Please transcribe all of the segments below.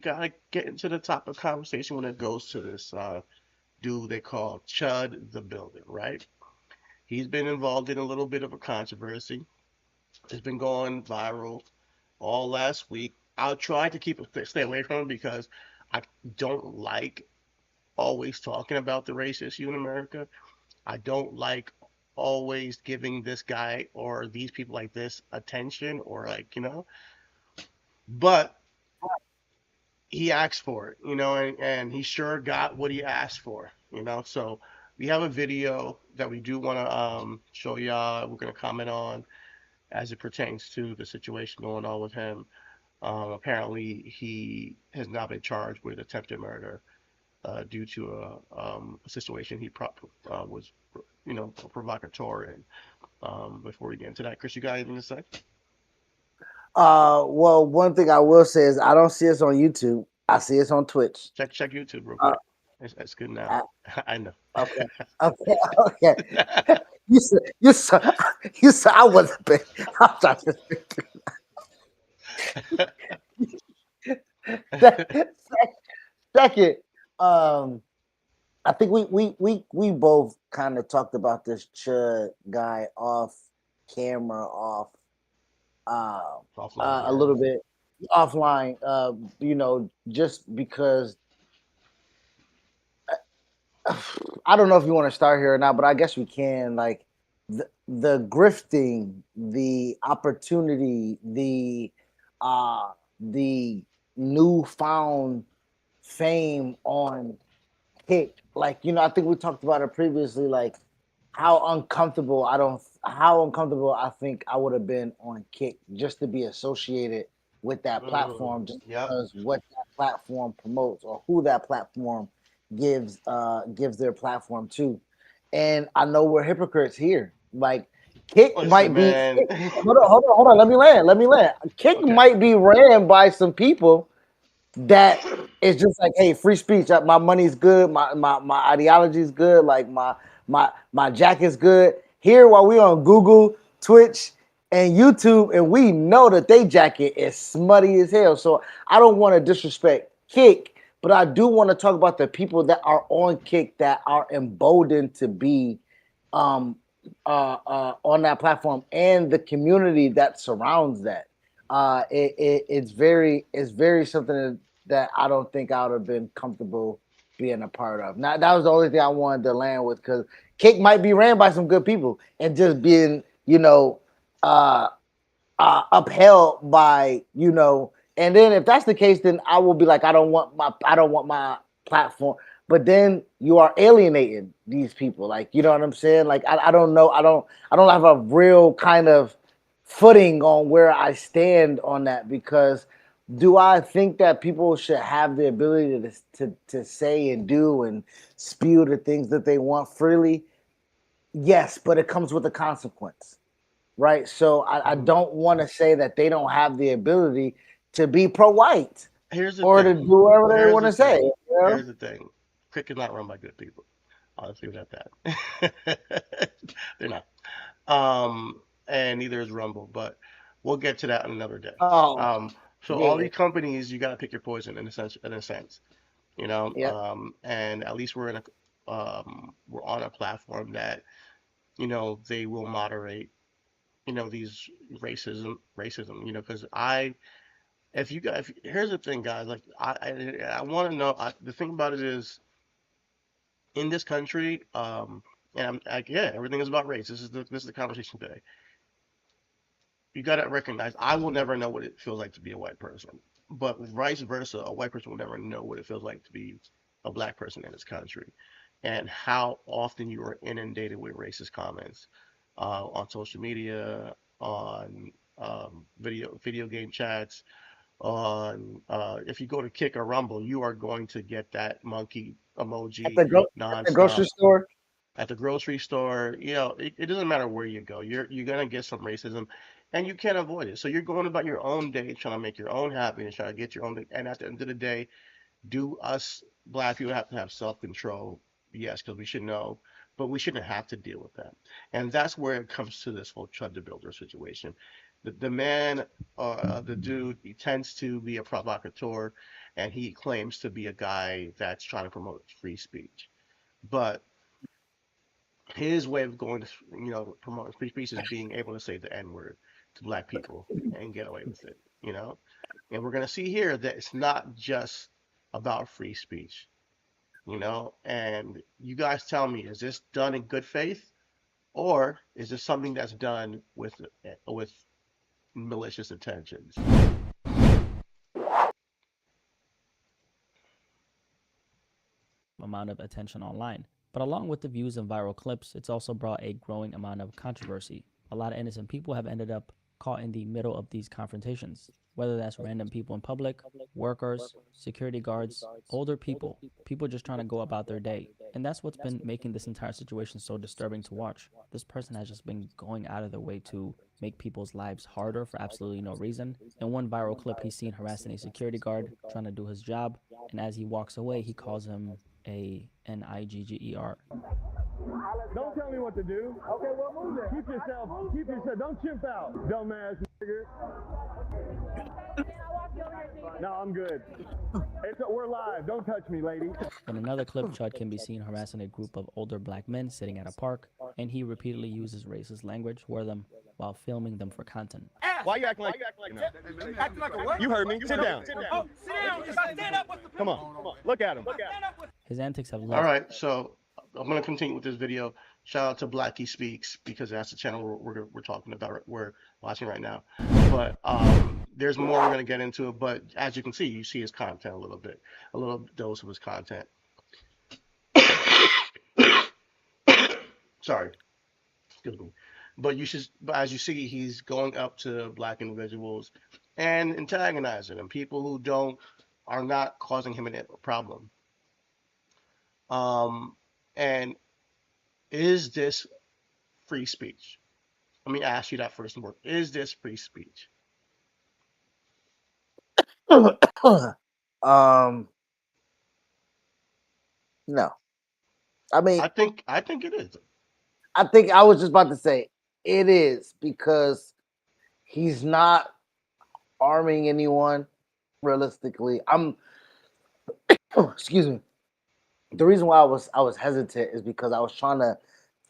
gotta get into the topic of conversation when it goes to this dude they call Chud the Builder, right? He's been involved in a little bit of a controversy. It's been going viral all last week. I'll try to stay away from him because I don't like always talking about the race issue in America. I don't like always giving this guy or these people like this attention or like, but he asked for it, and he sure got what he asked for. So we have a video that we do want to show y'all. We're going to comment on as it pertains to the situation going on with him. Apparently, he has now been charged with attempted murder due to a situation he was, a provocateur in. Before we get into that, Chris, you got anything to say? Well, one thing I will say is I don't see us on YouTube. I see us on Twitch. Check YouTube real Uh, quick. It's good now. I, I know. okay, okay, okay. You said, you said I wasn't paying. I'm trying to second. Um, I think we both kind of talked about this Chud guy off camera, off Offline, a yeah. little bit offline. Just because I don't know if you want to start here or not, but I guess we can. Like the grifting, the opportunity, the newfound fame on Kick. Like I think we talked about it previously. Like how uncomfortable I think I would have been on Kick just to be associated with that Mm, platform, just yep. because what that platform promotes or who that platform gives their platform to. And I know we're hypocrites here. Like Kick Listen, might be man. hold on, let me land. Kick Okay. might be ran by some people that it's just like, hey, free speech. My money's good. My ideology is good. Like my jacket's good. Here, while we on Google, Twitch, and YouTube, and we know that they jacket is smutty as hell. So I don't want to disrespect Kick, but I do want to talk about the people that are on Kick that are emboldened to be um on that platform and the community that surrounds that. It's very something that I don't think I would have been comfortable being a part of. Now that was the only thing I wanted to land with because Cake might be ran by some good people and just being uh, upheld by And then if that's the case, then I will be like, I don't want my platform. But then you are alienating these people, like you know what I'm saying. Like I don't know, I don't have a real kind of footing on where I stand on that because do I think that people should have the ability to say and do and spew the things that they want freely? Yes, but it comes with a consequence, right? So I Mhm. don't want to say that they don't have the ability to be pro-white Here's the or to thing. do whatever they Here's want the to say. thing. You know? Here's the thing. Cricket not run by good people. I'll just leave it at that. They're not. And neither is Rumble, but we'll get to that another day. Oh, So all yeah, these companies, you got to pick your poison in a sense. In a sense, yeah. and at least we're on a platform that they will moderate these racism. Because if you guys, here's the thing, guys. Like I want to know. The thing about it is, in this country, and yeah, everything is about race. This is the conversation today. You got to recognize I will never know what it feels like to be a white person, but vice versa, a white person will never know what it feels like to be a black person in this country, and how often you are inundated with racist comments on social media, on video game chats, on if you go to Kick or Rumble, you are going to get that monkey emoji At the nonstop. grocery store. At the grocery store, it doesn't matter where you go. You're gonna get some racism, and you can't avoid it. So you're going about your own day, trying to make your own happiness, trying to get your own. And at the end of the day, do us black people have to have self-control? Yes, because we should know, but we shouldn't have to deal with that. And that's where it comes to this whole Chud the Builder situation. The man, the dude, he tends to be a provocateur, and he claims to be a guy that's trying to promote free speech. But his way of going to, promoting free speech is being able to say the N word to black people and get away with it, you know? And we're going to see here that it's not just about free speech, And you guys tell me, is this done in good faith, or is this something that's done with malicious intentions? amount of attention online. But along with the views and viral clips, it's also brought a growing amount of controversy. A lot of innocent people have ended up caught in the middle of these confrontations, whether that's random people in public, workers, security guards, older people, people just trying to go about their day. And that's what's been making this entire situation so disturbing to watch. This person has just been going out of their way to make people's lives harder for absolutely no reason. In one viral clip, he's seen harassing a security guard trying to do his job, and as he walks away, he calls him a nigger. Don't tell me what to do. Okay, well, move it. Keep yourself, don't chimp out, dumbass nigger. No, I'm good. We're live. Don't touch me, lady. In another clip, Chud can be seen harassing a group of older black men sitting at a park, and he repeatedly uses racist language for them while filming them for content. Why you acting like Acting like a what? You heard me. Sit down. Oh, sit down. If I stand up, what's the Come on. Look at him. His antics have All left. right, so I'm going to continue with this video. Shout out to Blackie Speaks, because that's the channel we're talking about, we're watching right now. But there's more we're going to get into it. But as you can see, you see his content a little bit, a little dose of his content. Sorry, excuse me. But as you see, he's going up to black individuals and antagonizing them, people who are not causing him a problem. And is this free speech? Let me ask you that first word. Is this free speech? No. I mean, I think it is. I think I was just about to say it is, because he's not harming anyone realistically. Excuse me. The reason why I was hesitant is because I was trying to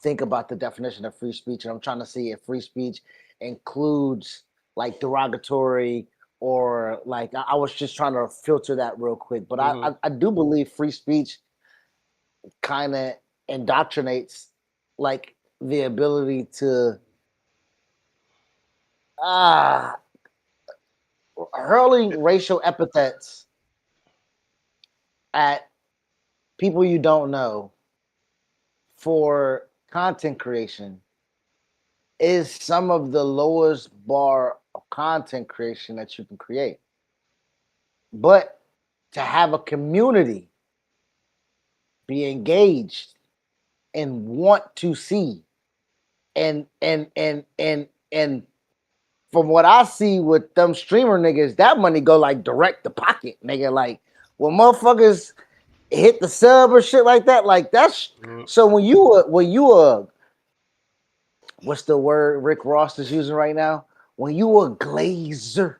think about the definition of free speech, and I'm trying to see if free speech includes like derogatory, or like I was just trying to filter that real quick. But I do believe free speech kind of indoctrinates like the ability to hurling racial epithets at people you don't know for content creation is some of the lowest bar of content creation that you can create. But to have a community be engaged and want to see, and from what I see with them streamer niggas, that money go like direct to pocket, nigga. Like when motherfuckers hit the sub or shit like that, like that's so when you what's the word Rick Ross is using right now? When you a glazer,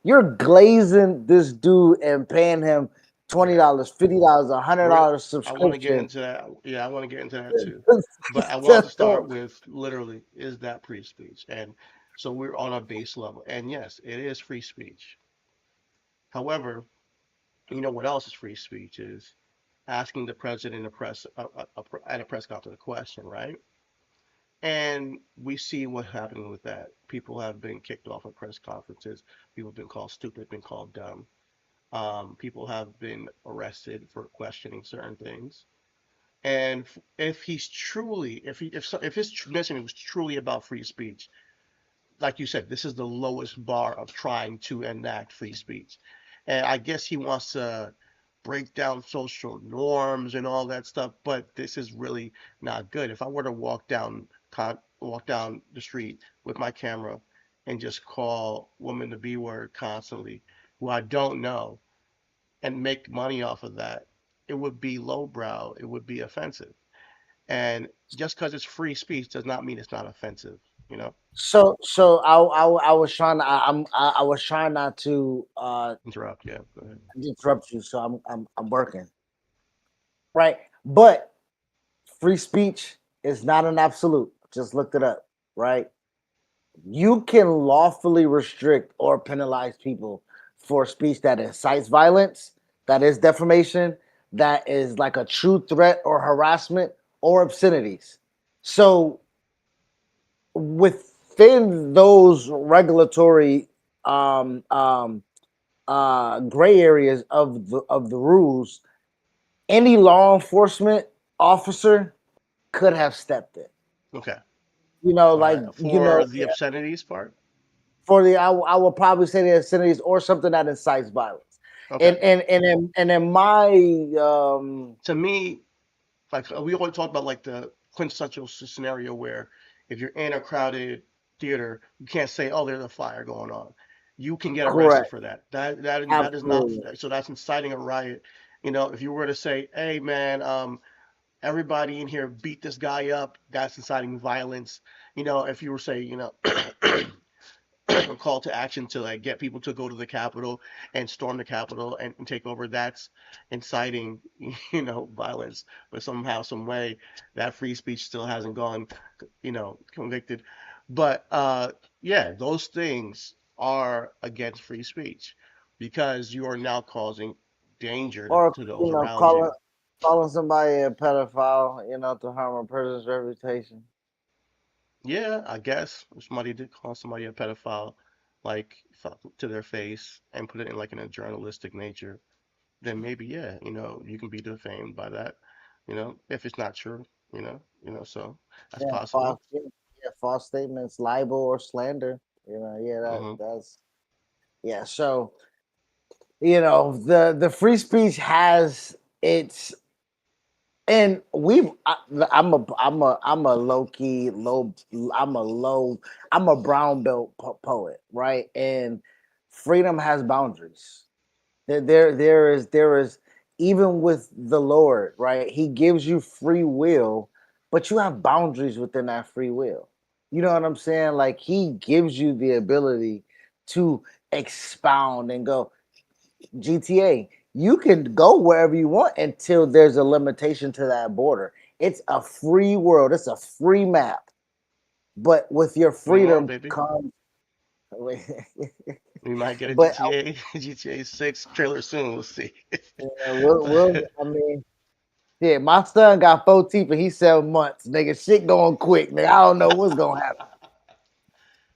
you're glazing this dude and paying him $20, $50, $100 subscription. I want to get into that. Yeah, I want to get into that too. But I want to start with literally, is that free speech? And so we're on a base level. And yes, it is free speech. However, you know what else is free speech is asking the president at a press conference a question, right? And we see what happened with that. People have been kicked off of press conferences. People have been called stupid, been called dumb. People have been arrested for questioning certain things. And if he's truly, if his mission was truly about free speech, like you said, this is the lowest bar of trying to enact free speech. And I guess he wants to break down social norms and all that stuff, but this is really not good. If I were to walk down the street with my camera and just call women the B word constantly, who I don't know, and make money off of that, it would be lowbrow. It would be offensive. And just because it's free speech does not mean it's not offensive. You know, So I was trying to I was trying not to interrupt. Yeah, go ahead. interrupt you. So I'm working right, but free speech is not an absolute. Just looked it up, right? You can lawfully restrict or penalize people for speech that incites violence, that is defamation, that is like a true threat or harassment or obscenities. So within those regulatory um, um, gray areas of the rules, any law enforcement officer could have stepped in. Okay. You know, All like right. you For know, the obscenities part. for I will probably say the obscenities or something that incites violence. Okay. And in my To me, like we always talk about like the quintessential scenario where if you're in a crowded theater, you can't say, "Oh, there's a fire going on." You can get arrested correct, for that. That is not absolutely, so. That's inciting a riot. You know, if you were to say, "Hey, man, everybody in here beat this guy up," that's inciting violence. You know, if you were say, you know, a call to action to like get people to go to the Capitol and storm the Capitol and take over. That's inciting, you know, violence. But somehow, some way, that free speech still hasn't gone, you know, convicted. But yeah, those things are against free speech because you are now causing danger or to those you know, around you. calling somebody a pedophile, you know, to harm a person's reputation. Yeah, I guess if somebody did call somebody a pedophile, like to their face and put it in like in a journalistic nature, then maybe yeah, you know, you can be defamed by that, you know, if it's not true, so that's Yeah, possible. false statements, libel or slander. You know, yeah, Hmm. that's yeah. So you know, the free speech has its and I'm a low key low I'm a low I'm a brown belt poet, right? And freedom has boundaries. There is even with the Lord, right? He gives you free will, but you have boundaries within that free will. You know what I'm saying? Like he gives you the ability to expound and go GTA. You can go wherever you want until there's a limitation to that border. It's a free world. It's a free map. But with your Bring on, freedom baby. comes We might get a but GTA GTA 6 trailer soon. We'll see. I mean, yeah, my son got 14, but he's 7 months. Nigga, shit going quick. Nigga, I don't know what's gonna happen.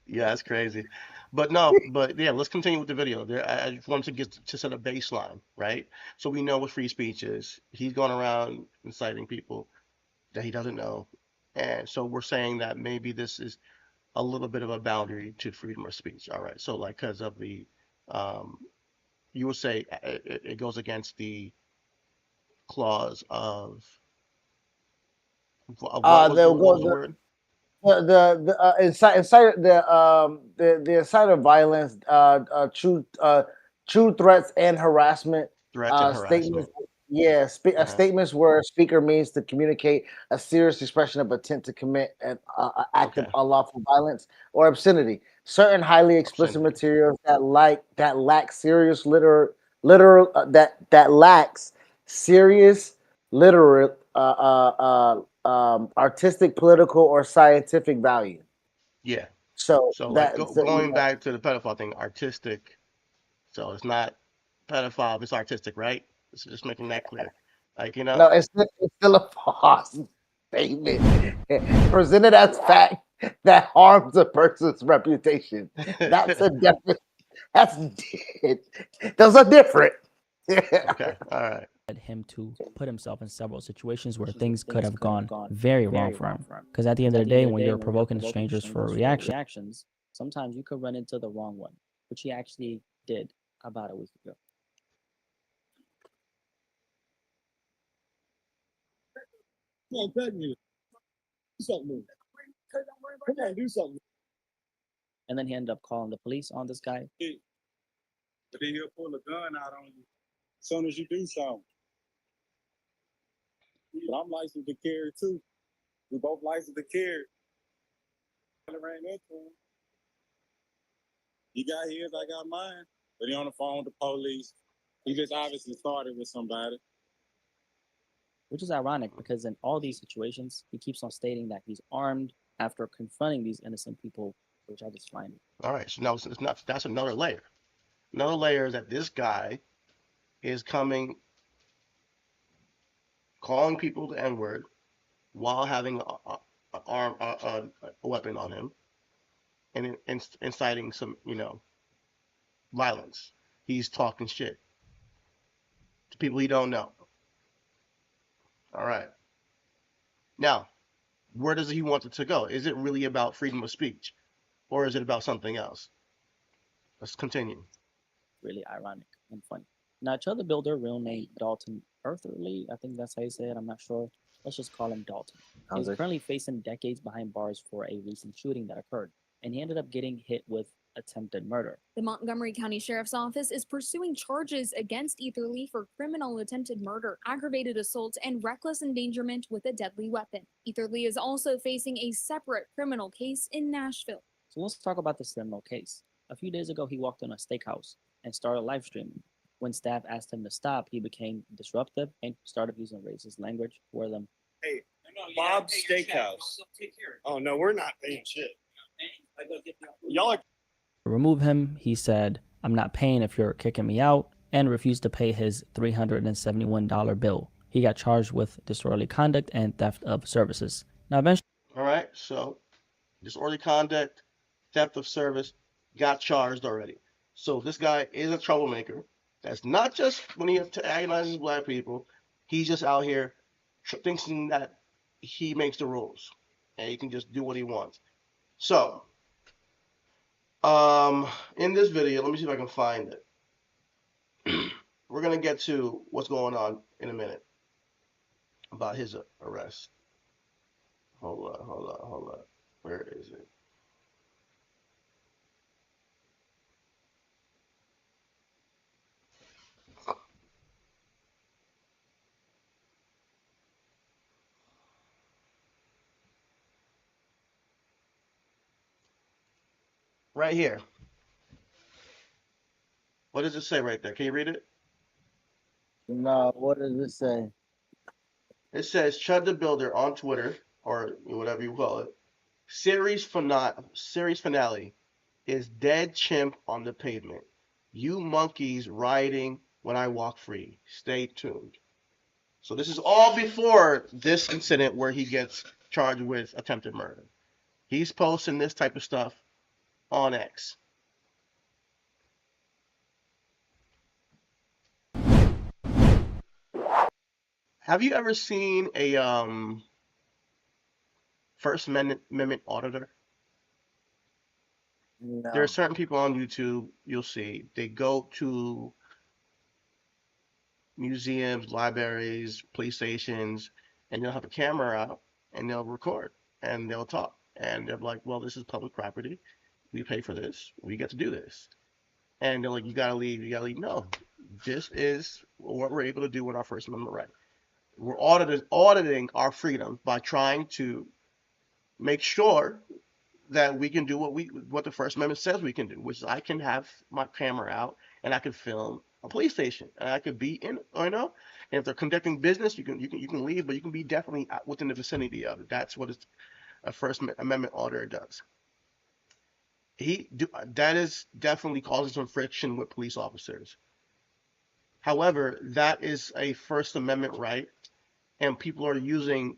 Yeah, that's crazy. But no, but yeah, let's continue with the video. I just wanted to get to set a baseline, right? So we know what free speech is. He's going around inciting people that he doesn't know. And so we're saying that maybe this is a little bit of a boundary to freedom of speech. All right. So like because of the um you would say it goes against the clause of what was They'll what go was the word? the incite the incite of violence, true threats and harassment, Threats and statements. harassment. Yeah, Uh-huh. statements where a speaker means to communicate a serious expression of intent to commit an act of Okay. unlawful violence or obscenity. Certain highly explicit Obscenity. materials that lack serious literal that lacks serious literal artistic, political, or scientific value. Yeah. So So like that's going back to the pedophile thing, artistic. So it's not pedophile, it's artistic, right? So just making that clear. Like, no, it's still a false statement presented as fact that harms a person's reputation. That's a different. That's those are different. okay, all right. Led him to put himself in several situations where things could have gone very wrong for him. Because at the end of the day, when you're provoking strangers for a reactions, sometimes you could run into the wrong one, which he actually did about a week ago. Come on, beg me. Do something. Come on, do something. And then he ended up calling the police on this guy. But then he'll pull a gun out on you as soon as you do something. But I'm licensed to carry too. We both licensed to carry. Ran into him. He got his, I got mine. But he on the phone with the police. He just obviously started with somebody. Which is ironic because in all these situations, he keeps on stating that he's armed after confronting these innocent people, which I just find. All right, so now it's not. That's another layer. Another layer is that this guy is coming, calling people the N-word while having a weapon on him, and inciting some, violence. He's talking shit to people he don't know. All right. Now, where does he want it to go? Is it really about freedom of speech, or is it about something else? Let's continue. Really ironic and funny. Now, Chud the Builder, real name Dalton Eartherly, I think that's how you say it, I'm not sure. Let's just call him Dalton. He's currently facing decades behind bars for a recent shooting that occurred, and he ended up getting hit with attempted murder. The Montgomery County Sheriff's Office is pursuing charges against Eatherly for criminal attempted murder, aggravated assault, and reckless endangerment with a deadly weapon. Eatherly is also facing a separate criminal case in Nashville. So let's talk about this criminal case. A few days ago, he walked in a steakhouse and started live streaming. When staff asked him to stop, he became disruptive and started using racist language for them. Hey, Bob's Steakhouse. Oh, no, we're not paying shit. Y'all are. To remove him, he said, "I'm not paying if you're kicking me out," and refused to pay his $371 bill. He got charged with disorderly conduct and theft of services. Now, eventually, All right, so disorderly conduct, theft of service, got charged already. So this guy is a troublemaker. That's not just when he antagonizes black people. He's just out here thinking that he makes the rules and he can just do what he wants. So, in this video, let me see if I can find it. We're gonna get to what's going on in a minute about his arrest. Hold up. Where is it? Right here. What does it say right there? Can you read it? No, what does it say? It says Chud the Builder on Twitter, or whatever you call it. Series finale is dead chimp on the pavement. You monkeys riding when I walk free. Stay tuned. So this is all before this incident where he gets charged with attempted murder. He's posting this type of stuff on X. Have you ever seen a First Amendment auditor? No. There are certain people on YouTube you'll see. They go to museums, libraries, police stations, and they'll have a camera out and they'll record and they'll talk. And they're like, well, this is public property. We pay for this. We get to do this. And they're like, you gotta leave, you gotta leave. No, this is what we're able to do with our First Amendment right. We're auditing our freedom by trying to make sure that we can do what the First Amendment says we can do, which is I can have my camera out and I can film a police station and I could be in, and if they're conducting business, you can leave, but you can be definitely within the vicinity of it. That's what a First Amendment auditor does. That is definitely causing some friction with police officers. However, that is a First Amendment right, and people are using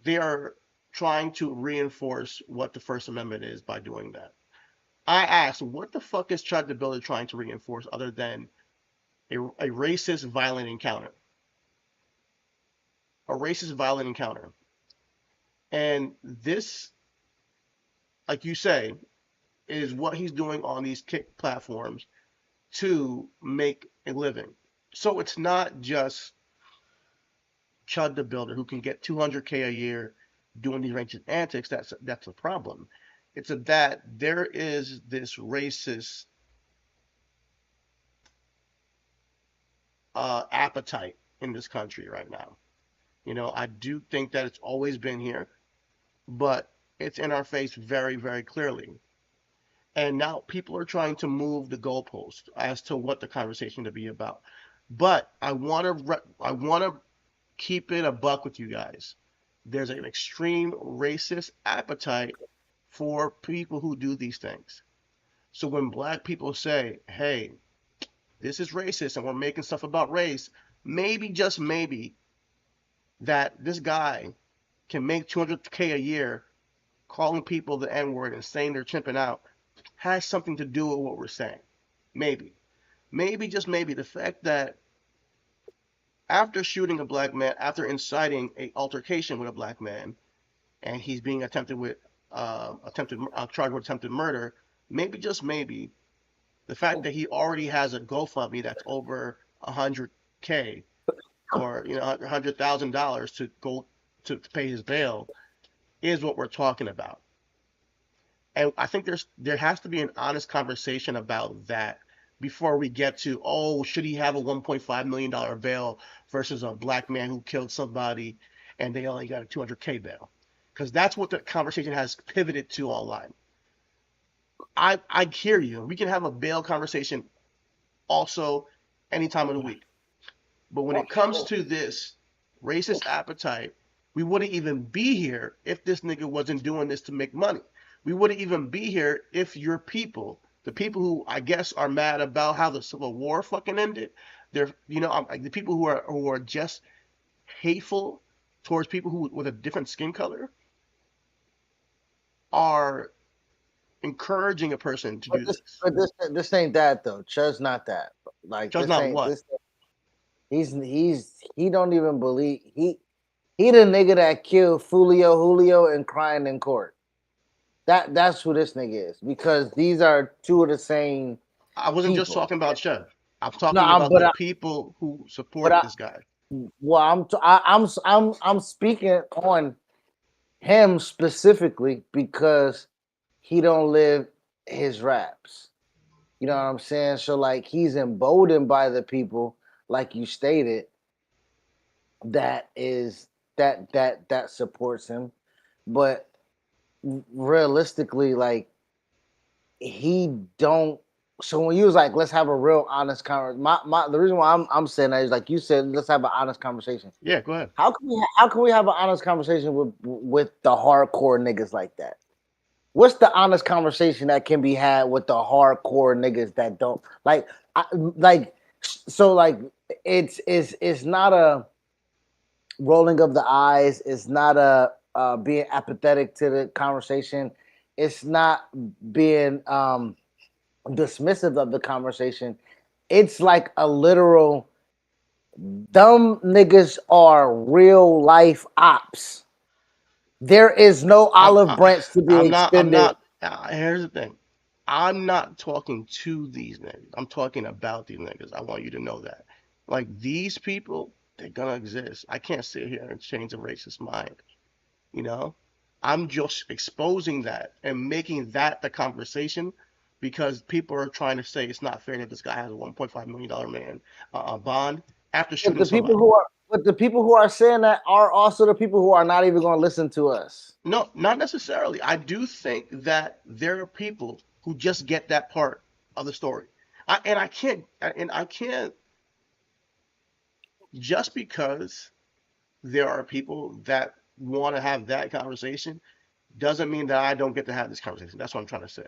they are trying to reinforce what the First Amendment is by doing that. I asked, what the fuck is Chud the Builder trying to reinforce other than a racist, violent encounter? A racist, violent encounter. And this, like you say, is what he's doing on these kick platforms to make a living. So it's not just Chud the Builder who can get $200K a year doing these racist antics. That's a problem. It's that there is this racist appetite in this country right now. I do think that it's always been here, but it's in our face very, very clearly. And now people are trying to move the goalpost as to what the conversation to be about. But I want to keep it a buck with you guys. There's an extreme racist appetite for people who do these things. So when black people say, "Hey, this is racist and we're making stuff about race," maybe just maybe that this guy can make 200K a year calling people the N word and saying they're chimping out has something to do with what we're saying. Maybe. Maybe, just maybe, the fact that after shooting a black man, after inciting a altercation with a black man, and he's being charged with attempted murder, maybe, just maybe, the fact that he already has a GoFundMe that's over 100K or $100,000 to go to pay his bail is what we're talking about. And I think there has to be an honest conversation about that before we get to, oh, should he have a $1.5 million bail versus a black man who killed somebody and they only got a 200K bail? Because that's what the conversation has pivoted to online. I hear you. We can have a bail conversation also any time of the week. But when it comes to this racist appetite, we wouldn't even be here if this nigga wasn't doing this to make money. We wouldn't even be here if your people, the people who I guess are mad about how the Civil War fucking ended, the people who are just hateful towards people who with a different skin color, are encouraging a person to do this. But this ain't that though. Chud's not that. Like Chud's this not ain't what? this. He don't even believe he the nigga that killed Julio and crying in court. That's who this nigga is, because these are two of the same I wasn't just people. talking about Chud. I'm No, talking about the people who support this guy. Well, I'm speaking on him specifically because he don't live his raps. You know what I'm saying? So like he's emboldened by the people, like you stated, that supports him. But realistically, like he don't. So when you was like, let's have a real honest conversation. The reason why I'm saying that is like you said, let's have an honest conversation. Yeah, go ahead. How can we have an honest conversation with the hardcore niggas like that? What's the honest conversation that can be had with the hardcore niggas that don't like? It's not a rolling of the eyes. It's not a being apathetic to the conversation. It's not being dismissive of the conversation. It's like a literal, dumb niggas are real life ops. There is no olive branch to be extended. Here's the thing. I'm not talking to these niggas. I'm talking about these niggas. I want you to know that. Like, these people, they're gonna exist. I can't sit here and change a racist mind. I'm just exposing that and making that the conversation, because people are trying to say it's not fair that this guy has a $1.5 million man bond after shooting somebody. But the people who are saying that are also the people who are not even going to listen to us. No, not necessarily. I do think that there are people who just get that part of the story. I can't, just because there are people that want to have that conversation doesn't mean that I don't get to have this conversation. That's what I'm trying to say.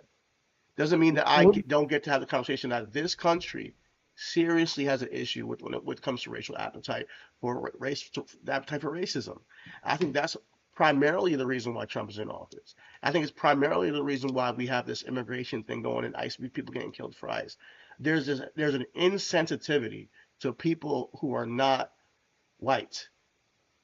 Doesn't mean that I don't get to have the conversation that this country seriously has an issue with when it comes to racial appetite for that type of racism. I think that's primarily the reason why Trump is in office. I think it's primarily the reason why we have this immigration thing going and ICE people getting killed for ICE. There's an insensitivity to people who are not white.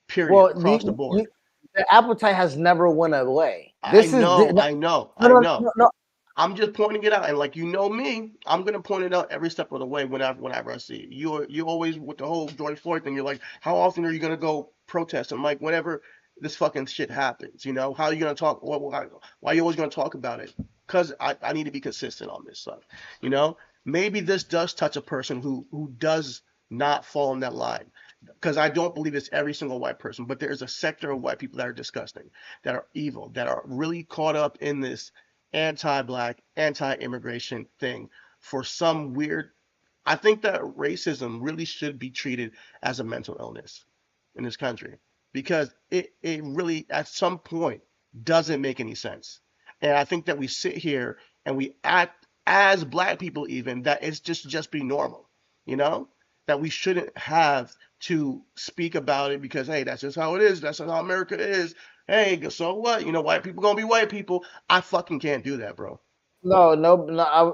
Period. Across the board. The appetite has never went away. I know. No. I'm just pointing it out, and like me, I'm gonna point it out every step of the way whenever I see it. You always with the whole George Floyd thing. You're like, how often are you gonna go protest? I'm like, whenever this fucking shit happens, how are you gonna talk? Why are you always gonna talk about it? Because I need to be consistent on this stuff. Maybe this does touch a person who does not fall in that line. because I don't believe it's every single white person, but there's a sector of white people that are disgusting, that are evil, that are really caught up in this anti-black, anti-immigration thing for some weird. I think that racism really should be treated as a mental illness in this country because it really at some point doesn't make any sense. And I think that we sit here and we act as black people even that it's just be normal, you know? That we shouldn't have to speak about it because hey, that's just how it is. That's just how America is. Hey, so what? You know, white people gonna be white people. I fucking can't do that, bro. No.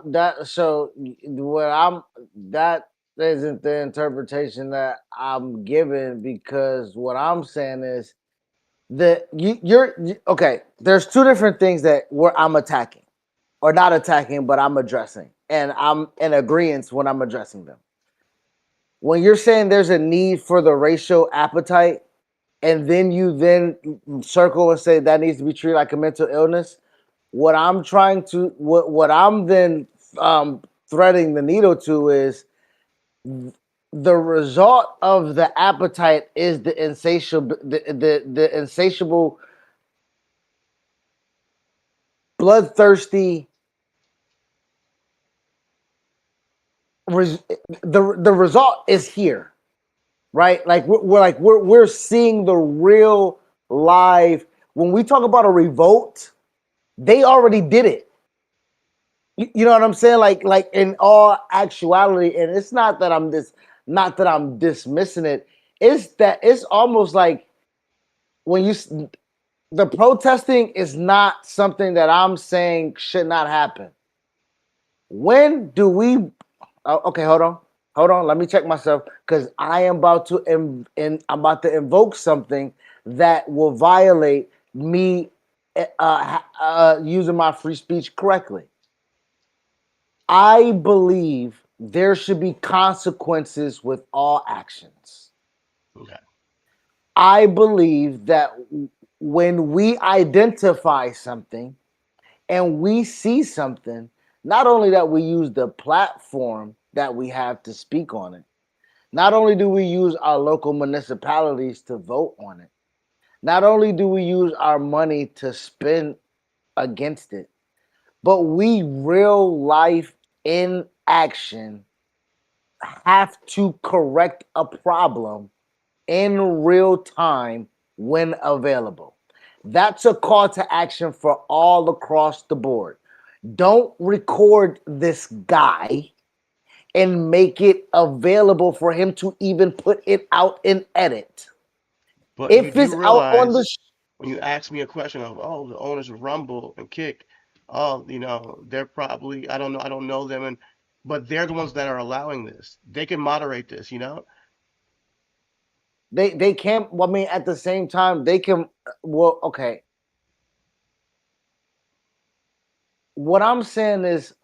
That so what I'm that isn't the interpretation that I'm giving because what I'm saying is that okay. There's two different things that where I'm attacking or not attacking, but I'm addressing, and I'm in agreement when I'm addressing them. When you're saying there's a need for the racial appetite, and then you then circle and say that needs to be treated like a mental illness, what I'm then threading the needle to is the result of the appetite is the insatiable bloodthirsty the result is here, right? Like we're seeing the real live. When we talk about a revolt, they already did it. You know what I'm saying? Like in all actuality, and it's not that I'm dismissing it. It's that it's almost like when the protesting is not something that I'm saying should not happen. When do we? Okay, hold on. Let me check myself because I am about to I'm about to invoke something that will violate me using my free speech correctly. I believe there should be consequences with all actions. Okay. I believe that when we identify something and we see something, not only that we use the platform that we have to speak on it, not only do we use our local municipalities to vote on it, not only do we use our money to spend against it, but we real life in action have to correct a problem in real time when available. That's a call to action for all across the board. Don't record this guy and make it available for him to even put it out in edit. But you If do it's out on the realize when you ask me a question of, oh, the owners of Rumble and Kick, oh, you know, they're probably, I don't know them, and but they're the ones that are allowing this. They can moderate this, you know? they can't. Well, I mean, at the same time, they can. Well, okay. What I'm saying is,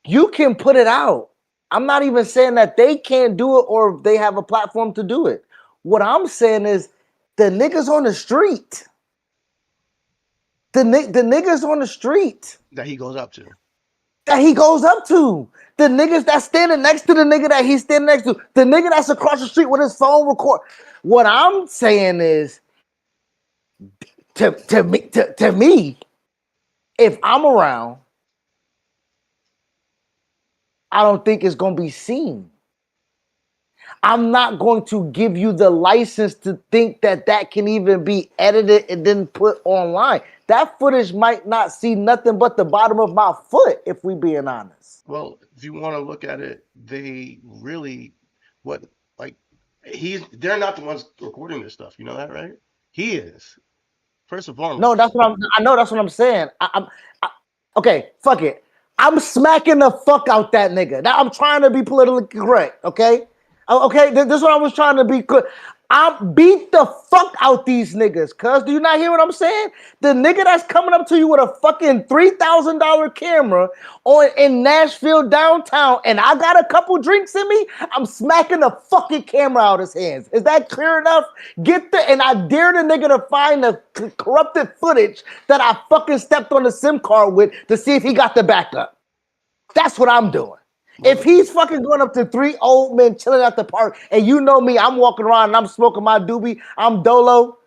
you can put it out. I'm not even saying that they can't do it or they have a platform to do it. What I'm saying is, the niggas on the street, the niggas on the street That he goes up to. that he goes up to, the niggas that's standing next to the nigga that he's standing next to, the nigga that's across the street with his phone record. What I'm saying is, to me, if I'm around, I don't think it's gonna be seen. I'm not going to give you the license to think that that can even be edited and then put online. That footage might not see nothing but the bottom of my foot, if we being honest. Well, if you want to look at it, they really, what, like, they're not the ones recording this stuff. You know that, right? He is, first and foremost. No, I know that's what I'm saying. Okay, fuck it. I'm smacking the fuck out that nigga. Now I'm trying to be politically correct, okay? Okay, this is what I was trying to be good. I beat the fuck out these niggas, cuz. Do you not hear what I'm saying? The nigga that's coming up to you with a fucking $3,000 camera in Nashville downtown, and I got a couple drinks in me, I'm smacking the fucking camera out of his hands. Is that clear enough? And I dare the nigga to find the corrupted footage that I fucking stepped on the SIM card with to see if he got the backup. That's what I'm doing. If he's fucking going up to 3 old men chilling at the park, and you know me, I'm walking around and I'm smoking my doobie, I'm dolo,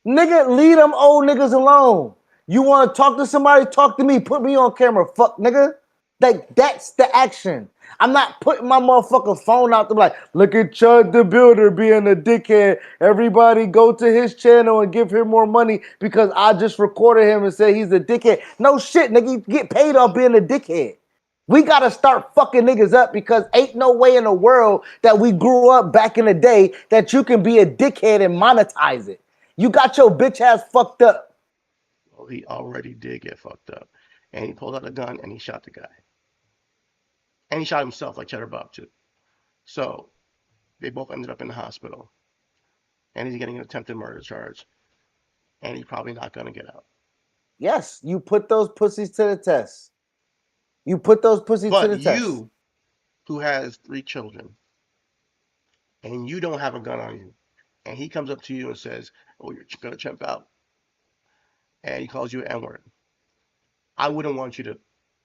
nigga, leave them old niggas alone. You want to talk to somebody? Talk to me. Put me on camera. Fuck, nigga. Like, that's the action. I'm not putting my motherfucking phone out to be like, look at Chud the Builder being a dickhead. Everybody go to his channel and give him more money because I just recorded him and said he's a dickhead. No shit, nigga. You get paid off being a dickhead. We got to start fucking niggas up because ain't no way in the world that we grew up back in the day that you can be a dickhead and monetize it. You got your bitch ass fucked up. Well, he already did get fucked up. And he pulled out a gun and he shot the guy. And he shot himself like Cheddar Bob too. So they both ended up in the hospital. And he's getting an attempted murder charge. And he's probably not going to get out. Yes, you put those pussies to the test. You put those pussies to the But test. you, who has 3 children, and you don't have a gun on you, and he comes up to you and says, oh, you're going to chimp out, and he calls you an N-word, I wouldn't want you to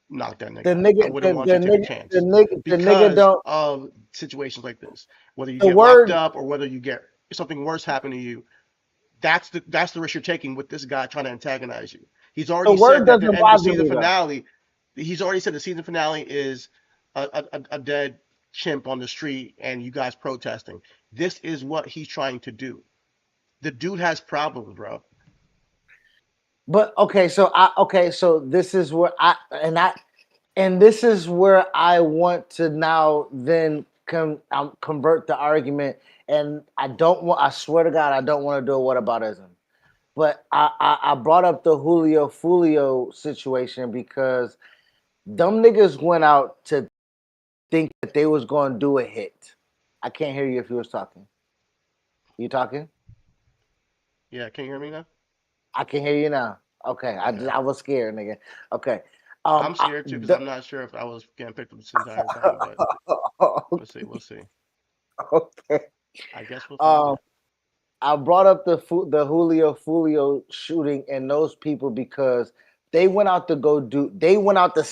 knock that nigga The out. nigga, I wouldn't want you to take a chance. the nigga Because don't. of situations like this. Whether you The get word- locked up or whether you get something worse happen to you, that's the risk you're taking with this guy trying to antagonize you. He's already The word said that doesn't the bother season me, though. finale, he's already said the season finale is a dead chimp on the street and you guys protesting. This is what he's trying to do. The dude has problems, bro. But okay, so this is where this is where I want to now then convert the argument, and I swear to God, I don't want to do a whataboutism. But I brought up the Julio Fulio situation because them niggas went out to think that they was going to do a hit. I can't hear you if you was talking. You talking? Yeah, can you hear me now? I can hear you now. Okay, I was scared, nigga. Okay. I'm scared too because I'm not sure if I was getting picked up this entire time, but we'll see. Okay. I guess we'll find out. I brought up the Julio Fulio shooting and those people because they went out to go do. They went out with the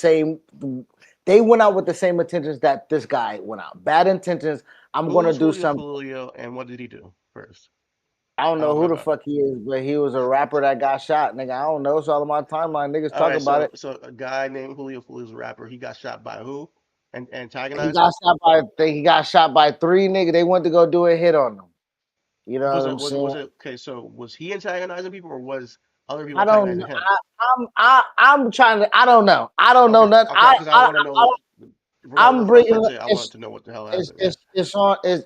same intentions that this guy went out. Bad intentions. I'm going to do something. Julio, and what did he do first? I don't know who the fuck he is, but he was a rapper that got shot, nigga. I don't know. It's all on my timeline. Niggas talking about it. So a guy named Julio Julio is a rapper. He got shot by who? And antagonized? He got shot by 3 niggas. They went to go do a hit on him. You know what I'm saying? Okay, so was he antagonizing people or was other people I don't antagonizing know. him? I'm trying to. I don't know. I don't know nothing. Okay, I want to know. I'm bringing it. I want to know what the hell happened.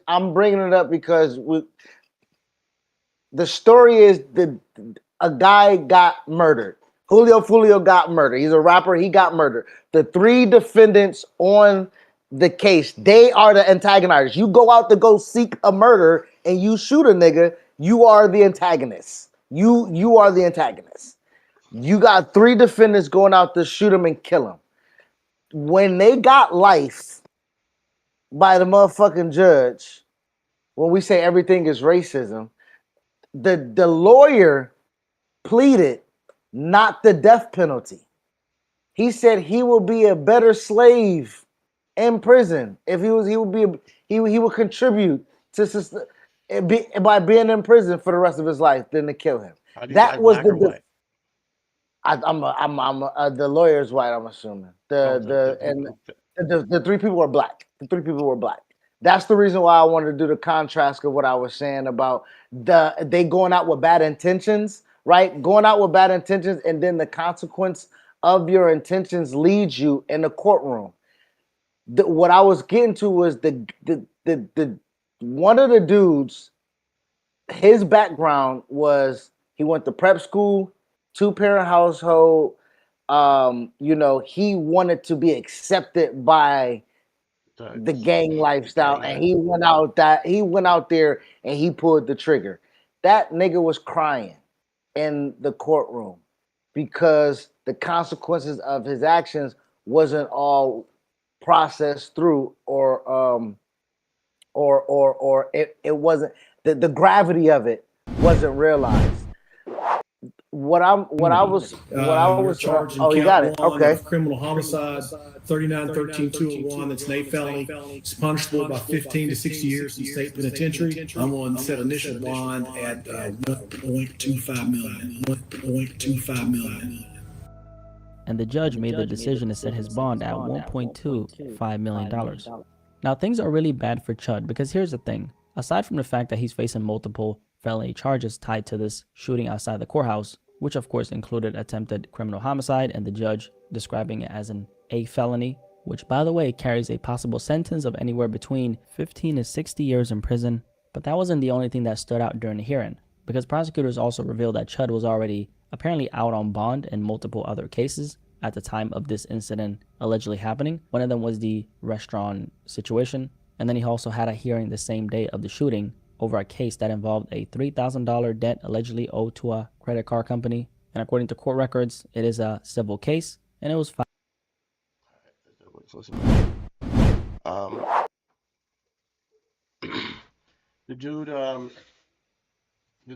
I'm bringing it up because the story is a guy got murdered. Julio Fulio got murdered. He's a rapper. He got murdered. The 3 defendants on the case, they are the antagonizers. You go out to go seek a murder and you shoot a nigga, you are the antagonist. You are the antagonist. You got 3 defendants going out to shoot him and kill him. When they got life by the motherfucking judge, when we say everything is racism, the lawyer pleaded not the death penalty. He said he will be a better slave in prison if he would contribute to by being in prison for the rest of his life than to kill him. That was the the lawyer's white. I'm assuming the 3 people were black. The 3 people were black. That's the reason why I wanted to do the contrast of what I was saying about they going out with bad intentions, right? Going out with bad intentions, and then the consequence of your intentions leads you in the courtroom. What I was getting to was the one of the dudes, his background was he went to prep school, 2-parent household. He wanted to be accepted by the gang lifestyle, and he went out there and he pulled the trigger. That nigga was crying in the courtroom because the consequences of his actions wasn't all processed through, or it wasn't the gravity of it wasn't realized. what I You're was charged in oh, you got count it. one Okay. of criminal homicide, 3913-201. That's an A felony. It's punishable by 15 to 60 years in state penitentiary. I'm willing to set initial bond at 1.25 million. 1.25 million. And the judge made the decision to set his bond at $1.25 million. Now, things are really bad for Chud because here's the thing. Aside from the fact that he's facing multiple felony charges tied to this shooting outside the courthouse, which of course included attempted criminal homicide and the judge describing it as an A felony, which by the way carries a possible sentence of anywhere between 15 to 60 years in prison. But that wasn't the only thing that stood out during the hearing, because prosecutors also revealed that Chud was already apparently out on bond in multiple other cases at the time of this incident allegedly happening. One of them was the restaurant situation, and then he also had a hearing the same day of the shooting over a case that involved a $3,000 debt allegedly owed to a credit card company. And according to court records, it is a civil case, and it was filed. The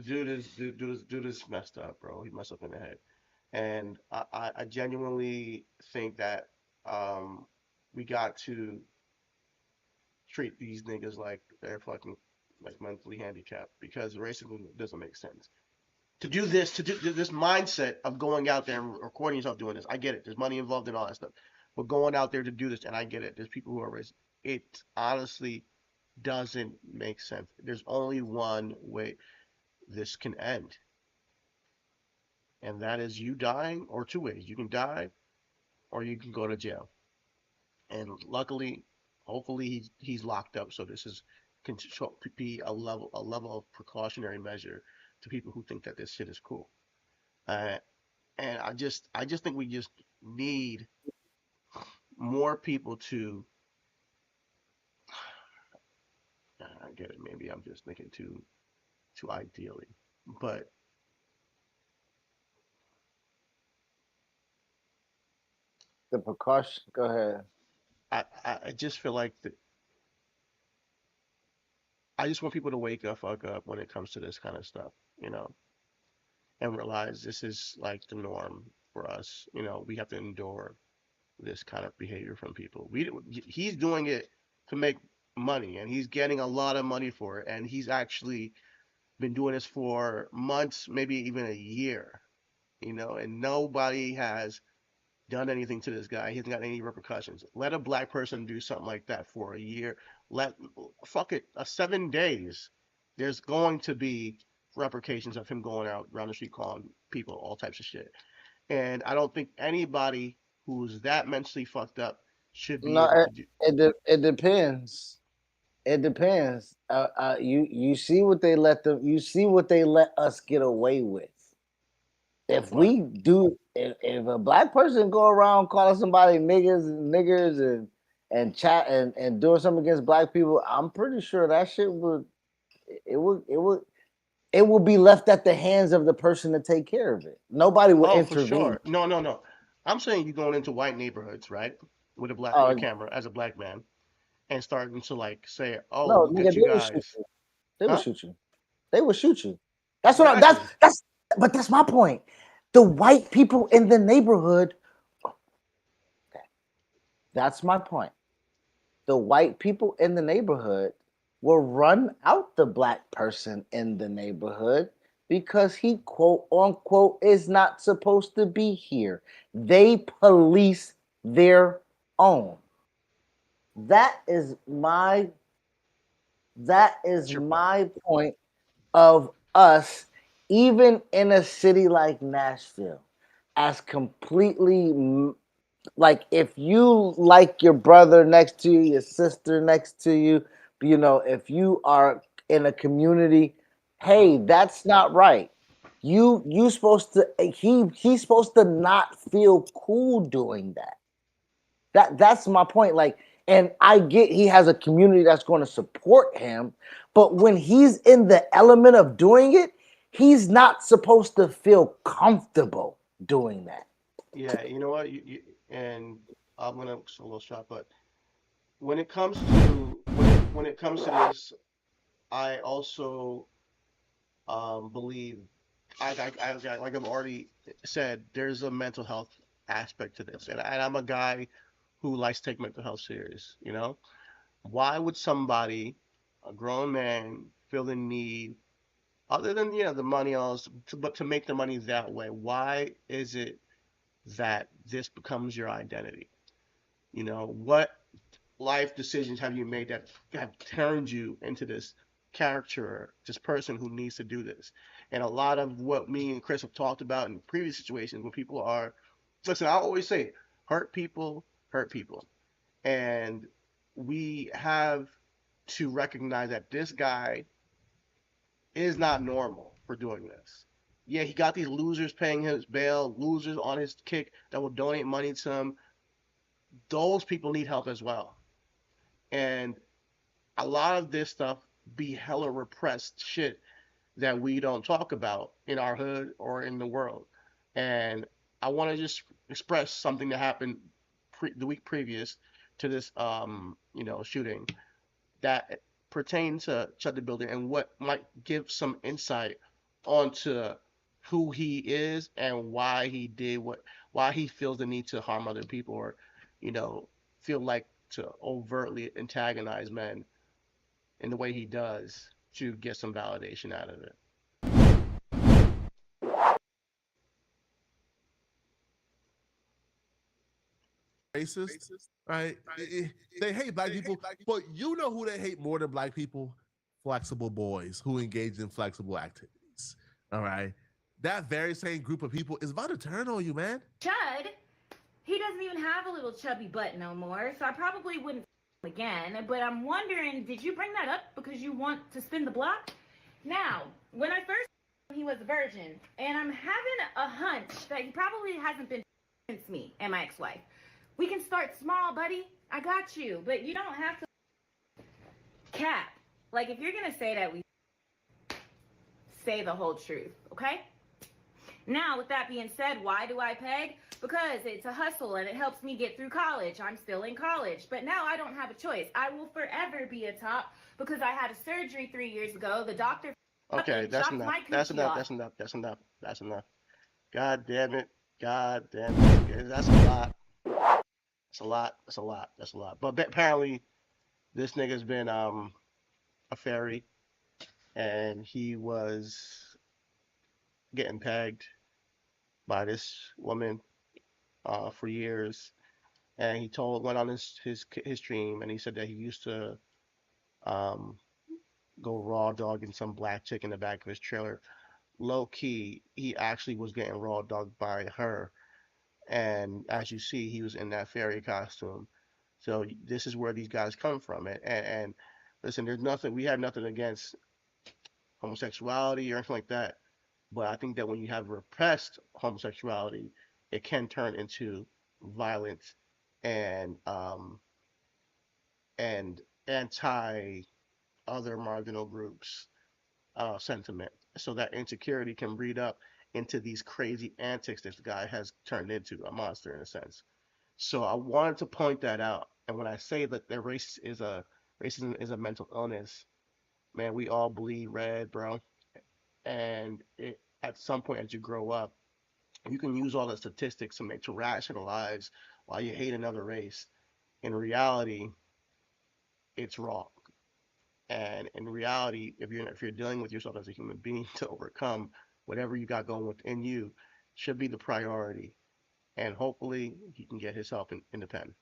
dude is messed up, bro. He messed up in the head, and I genuinely think that we got to treat these niggas like they're fucking like mentally handicapped because racism doesn't make sense. To do this mindset of going out there and recording yourself doing this, I get it. There's money involved in all that stuff, but going out there to do this, and I get it. There's people who are racist. It honestly doesn't make sense. There's only one way this can end, and that is you dying, or two ways. You can die, or you can go to jail. And luckily, hopefully, he's locked up. So this is can be a level of precautionary measure to people who think that this shit is cool. Uh, and I just think we just need more people to. I get it. Maybe I'm just thinking too ideally, but The precaution. Go ahead. I just feel like I just want people to wake up, fuck up when it comes to this kind of stuff, you know, and realize this is like the norm for us. You know, we have to endure this kind of behavior from people. He's doing it to make money, and he's getting a lot of money for it, and he's actually been doing this for months, maybe even a year, you know, and nobody has done anything to this guy. He hasn't got any repercussions. Let a black person do something like that for a year. Let fuck it, 7 days. There's going to be repercussions of him going out around the street calling people all types of shit. And I don't think anybody who's that mentally fucked up should be No, able to do. it depends. It depends. You see what they let them. You see what they let us get away with. If What? we do, if a black person go around calling somebody niggers and chat and doing something against black people, I'm pretty sure that shit would it would it would it will be left at the hands of the person to take care of it. Nobody will Oh, for intervene. sure. No, no, no. I'm saying you going into white neighborhoods, right? With a Uh, camera as a black man and starting to like say, "Oh, no, look nigga, at you they will shoot guys." you. They will Huh? shoot you. They will shoot you. That's what I, Exactly. that's but that's my point. The white people in the neighborhood, that's my point. The white people in the neighborhood will run out the black person in the neighborhood because he quote unquote is not supposed to be here. They police their own. That is my that is That's your point. my point of us, even in a city like Nashville, as completely like if you like your brother next to you, your sister next to you, if you are in a community, Uh, hey, that's not right. You supposed to he's supposed to not feel cool doing that. That's my point. Like, and I get he has a community that's going to support him, but when he's in the element of doing it, he's not supposed to feel comfortable doing that. yeah, you know what? And I'm gonna solo shot, but when it comes to this, I also believe like I've already said, there's a mental health aspect to this, and I'm a guy who likes to take mental health serious. You know, why would somebody, a grown man, feel the need, other than the money, also, but to make the money that way? Why is it that this becomes your identity? What life decisions have you made that have turned you into this character, this person who needs to do this? And a lot of what me and Chris have talked about in previous situations when people are, listen, I always say, hurt people. And we have to recognize that this guy is not normal for doing this. Yeah, he got these losers paying his bail, losers on his kick that will donate money to him. Those people need help as well. And a lot of this stuff be hella repressed shit that we don't talk about in our hood or in the world. And I want to just express something that happened the week previous to this shooting that pertains to Chud the Builder and what might give some insight onto who he is and why he did why he feels the need to harm other people or, you know, feel like to overtly antagonize men in the way he does to get some validation out of it. Racist, right? They hate black people, but you know who they hate more than black people? Flexible boys who engage in flexible activities. All right. That very same group of people is about to turn on you, man. Chud, he doesn't even have a little chubby butt no more, so I probably wouldn't again. But I'm wondering, did you bring that up because you want to spin the block? Now, when I first he was a virgin, and I'm having a hunch that he probably hasn't been since me and my ex-wife. We can start small, buddy. I got you, but you don't have to cap. Like, if you're gonna say that, we say the whole truth, okay? Now, with that being said, why do I peg? Because it's a hustle and it helps me get through college. I'm still in college, but now I don't have a choice. I will forever be a top because I had a surgery 3 years ago. The doctor Okay, that's enough. That's enough. That's enough. That's enough. That's enough. God damn it. God damn it. That's a lot. That's a lot. That's a lot. That's a lot. But apparently, this nigga's been a fairy, and he was getting pegged by this woman for years, and he went on his stream, and he said that he used to um, go raw dogging some black chick in the back of his trailer. Low key, he actually was getting raw dogged by her, and as you see, he was in that fairy costume. So this is where these guys come from, and listen, there's nothing we have nothing against homosexuality or anything like that. But I think that when you have repressed homosexuality, it can turn into violence and and anti other marginal groups sentiment. So that insecurity can breed up into these crazy antics this guy has turned into a monster in a sense. So I wanted to point that out. And when I say that racism is a mental illness, man, we all bleed red, bro. And at some point as you grow up, you can use all the statistics to rationalize why you hate another race. In reality, it's wrong. And in reality, if you're dealing with yourself as a human being to overcome whatever you got going within you, should be the priority. And hopefully, he can get his help in the pen.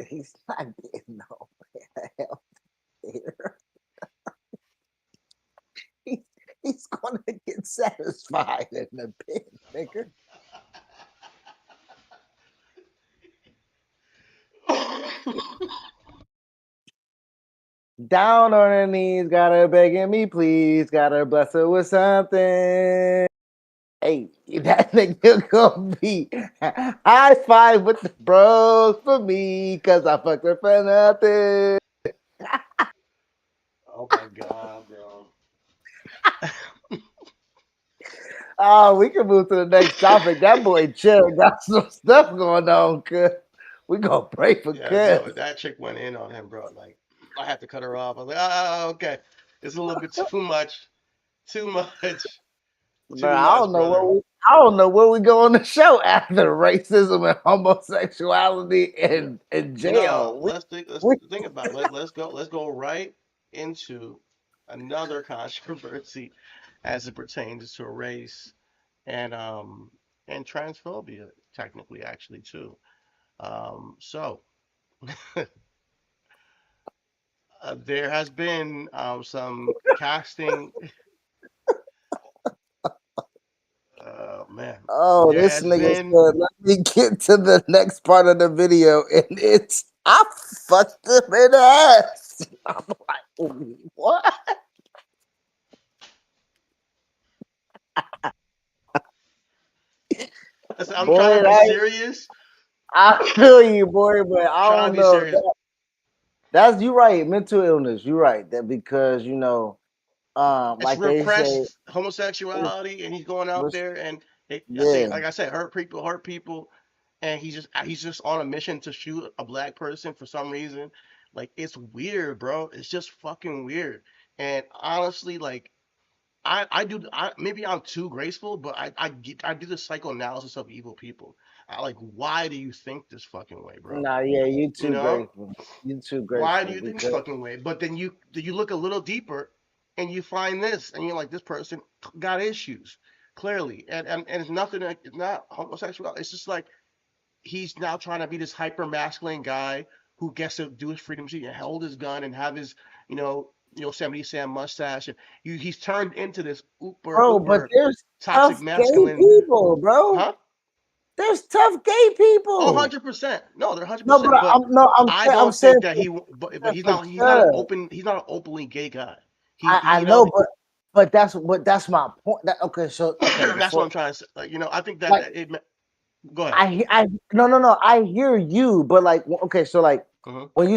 He's not getting no help here. He's gonna get satisfied in the pit, nigga. Down on her knees, got her begging me, please, got her bless her with something. Hey, that nigga gonna be high five with the bros for me, cause I fucked her for nothing. Oh my god, bro. Oh, we can move to the next topic. That boy Chill got some stuff going on, cuz. We gonna pray for Yeah, cuz. that chick went in on him, bro. Like, I had to cut her off. I was like, okay. It's a little bit too much. Too much. But Too much, brother. I don't know where we go on the show after racism and homosexuality and No, jail. let's We think about it. Let's go right into another controversy as it pertains to race and transphobia, technically, actually, too. So there has been some casting. Man, Oh, there this has nigga been. said, let me get to the next part of the video, and it's I fucked him in the ass. I'm like, what? I'm trying Boy, to be serious. I feel you, boy, but I'm I trying to don't be know. serious. That's you right, mental illness. You're right. That because It's like they say, repressed homosexuality, and he's going out it's, there and I say, yeah. like I said, hurt people, and he's just on a mission to shoot a black person for some reason. Like it's weird, bro. It's just fucking weird. And honestly, like maybe I'm too graceful, but I do the psychoanalysis of evil people. Like, why do you think this fucking way, bro? Nah, yeah, you You too know? grateful. You too Why do grateful you think this because fucking way? But then you look a little deeper and you find this and you're like, this person got issues, clearly. And it's nothing like it's not homosexual. It's just like he's now trying to be this hyper masculine guy who gets to do his freedom speech and hold his gun and have his, Yosemite Sam mustache. And he's turned into this bro, but uber there's toxic tough gay masculine, people, bro. huh? There's tough gay Oh, people. 100%. No, they're No, but 100%. But I I'm don't saying think that but he's not because he's not an openly gay guy. I know, but that's my point. Okay, so okay, That's what before I'm trying to say. Like, I think that, like that it. Go ahead. no, I hear you, but like okay, so like Hmm. when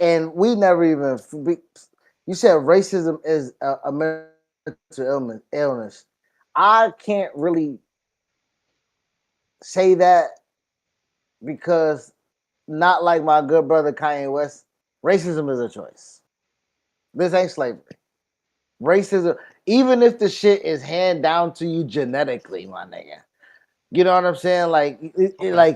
and we never even you said racism is a mental illness. I can't really say that because not like my good brother Kanye West, racism is a choice. This ain't slavery. Racism, even if the shit is hand down to you genetically, my nigga. You know what I'm saying? Like, Okay.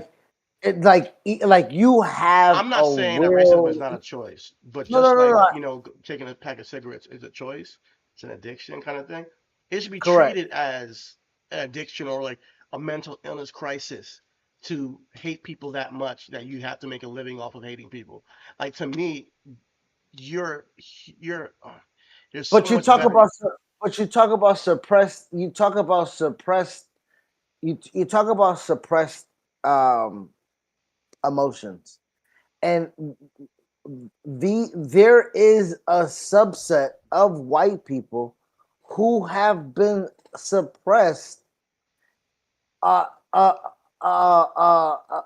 like you have I'm not a saying that racism is real not a choice, but no, no, just no, like, no. taking a pack of cigarettes is a choice, it's an addiction kind of thing. It should be Correct. treated as an addiction or like a mental illness crisis to hate people that much that you have to make a living off of hating people. Like to me, you're you're there's so But you much talk better. about but you talk about suppressed. You talk about suppressed. You talk about suppressed um, emotions, and there is a subset of white people who have been suppressed uh, uh,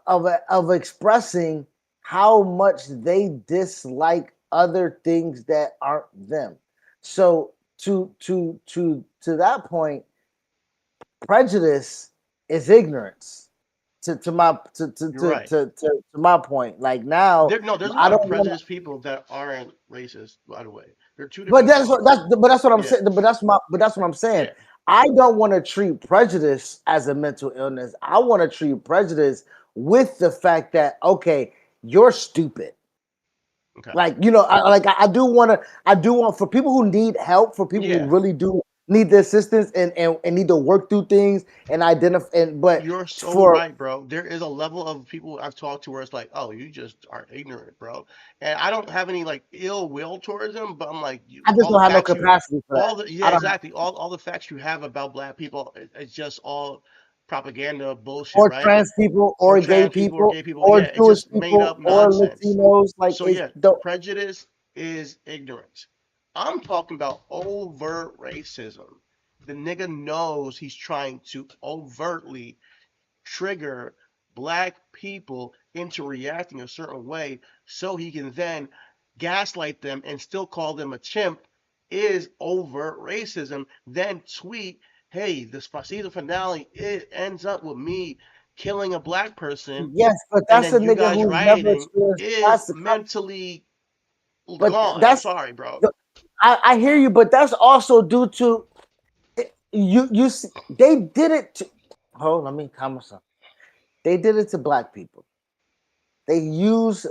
of expressing how much they dislike other things that aren't them. So to that point, prejudice is ignorance. You're right. To my point, like now, There's a I lot of don't want to. prejudiced people that aren't racist, by the way. They're two But different things. that's what I'm Yeah. saying. But that's what I'm saying. Yeah. I don't want to treat prejudice as a mental illness. I want to treat prejudice with the fact that okay, you're stupid. Okay. Like I do want to. I do want for people who need help, for people who Yeah. really do need the assistance and need to work through things and identify. And but You're so for right, bro. There is a level of people I've talked to where it's like, oh, you just are ignorant, bro. And I don't have any like ill will towards them, but I'm like, I just all the don't have no facts capacity for that. yeah, I don't have, exactly. All the facts you have about black people, it's just all propaganda bullshit, or right? trans people, Or or gay trans people or people, gay people. or Yeah, it's Jewish just made people, up or nonsense. Latinos. Like So it's yeah, the prejudice is ignorance. I'm talking about overt racism. The nigga knows he's trying to overtly trigger black people into reacting a certain way so he can then gaslight them and still call them a chimp is overt racism. Then tweet, hey, the season finale, it ends up with me killing a black person, yes, but and that's then a you nigga guys who's never rioting experienced is classic. mentally But gone. I'm that's sorry, bro. I hear you, but that's also due to they did it to hold. Let me calm myself. They did it to black people. They use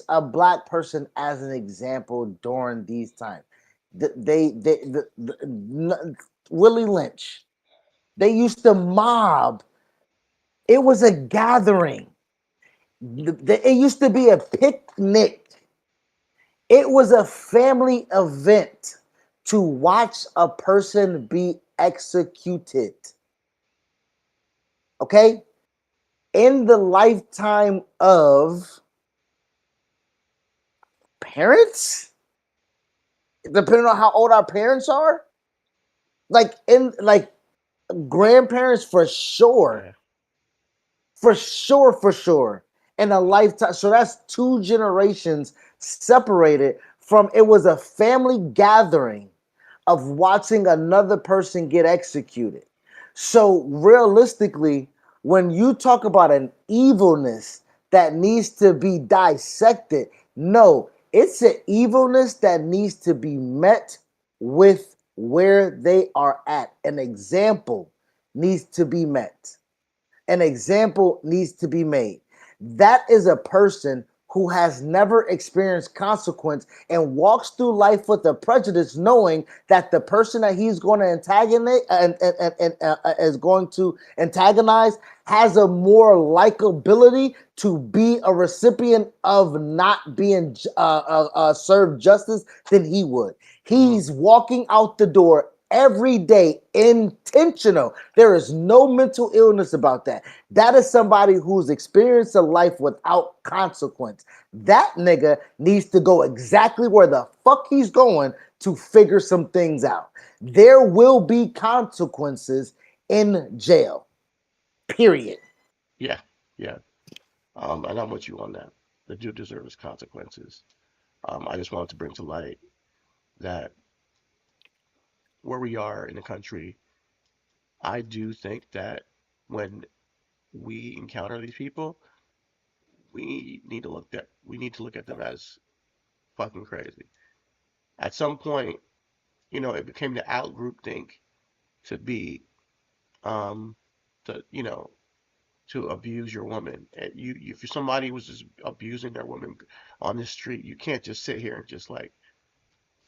a black person as an example during these times. Willie Lynch. They used to mob. It was a gathering. It used to be a picnic. It was a family event to watch a person be executed. Okay? In the lifetime of parents, depending on how old our parents are, like grandparents for sure. Yeah. For sure. In a lifetime. So that's 2 generations separated from it was a family gathering of watching another person get executed. So realistically, when you talk about an evilness that needs to be dissected, no, it's an evilness that needs to be met with where they are at. An example needs to be met. An example needs to be made. That is a person who has never experienced consequence and walks through life with a prejudice, knowing that the person that he's going to antagonize and is going to antagonize has a more likability to be a recipient of not being served justice than he would. He's walking out the door every day intentional. There is no mental illness about that. That is somebody who's experienced a life without consequence. That nigga needs to go exactly where the fuck he's going to figure some things out. There will be consequences in jail. Period. Yeah. Yeah. And I'm with you on that. The dude deserves consequences. I just wanted to bring to light that where we are in the country, I do think that when we encounter these people, we need to look at them as fucking crazy. At some point, it became the out group think to be um to to abuse your woman. And if somebody was just abusing their woman on the street, you can't just sit here and just like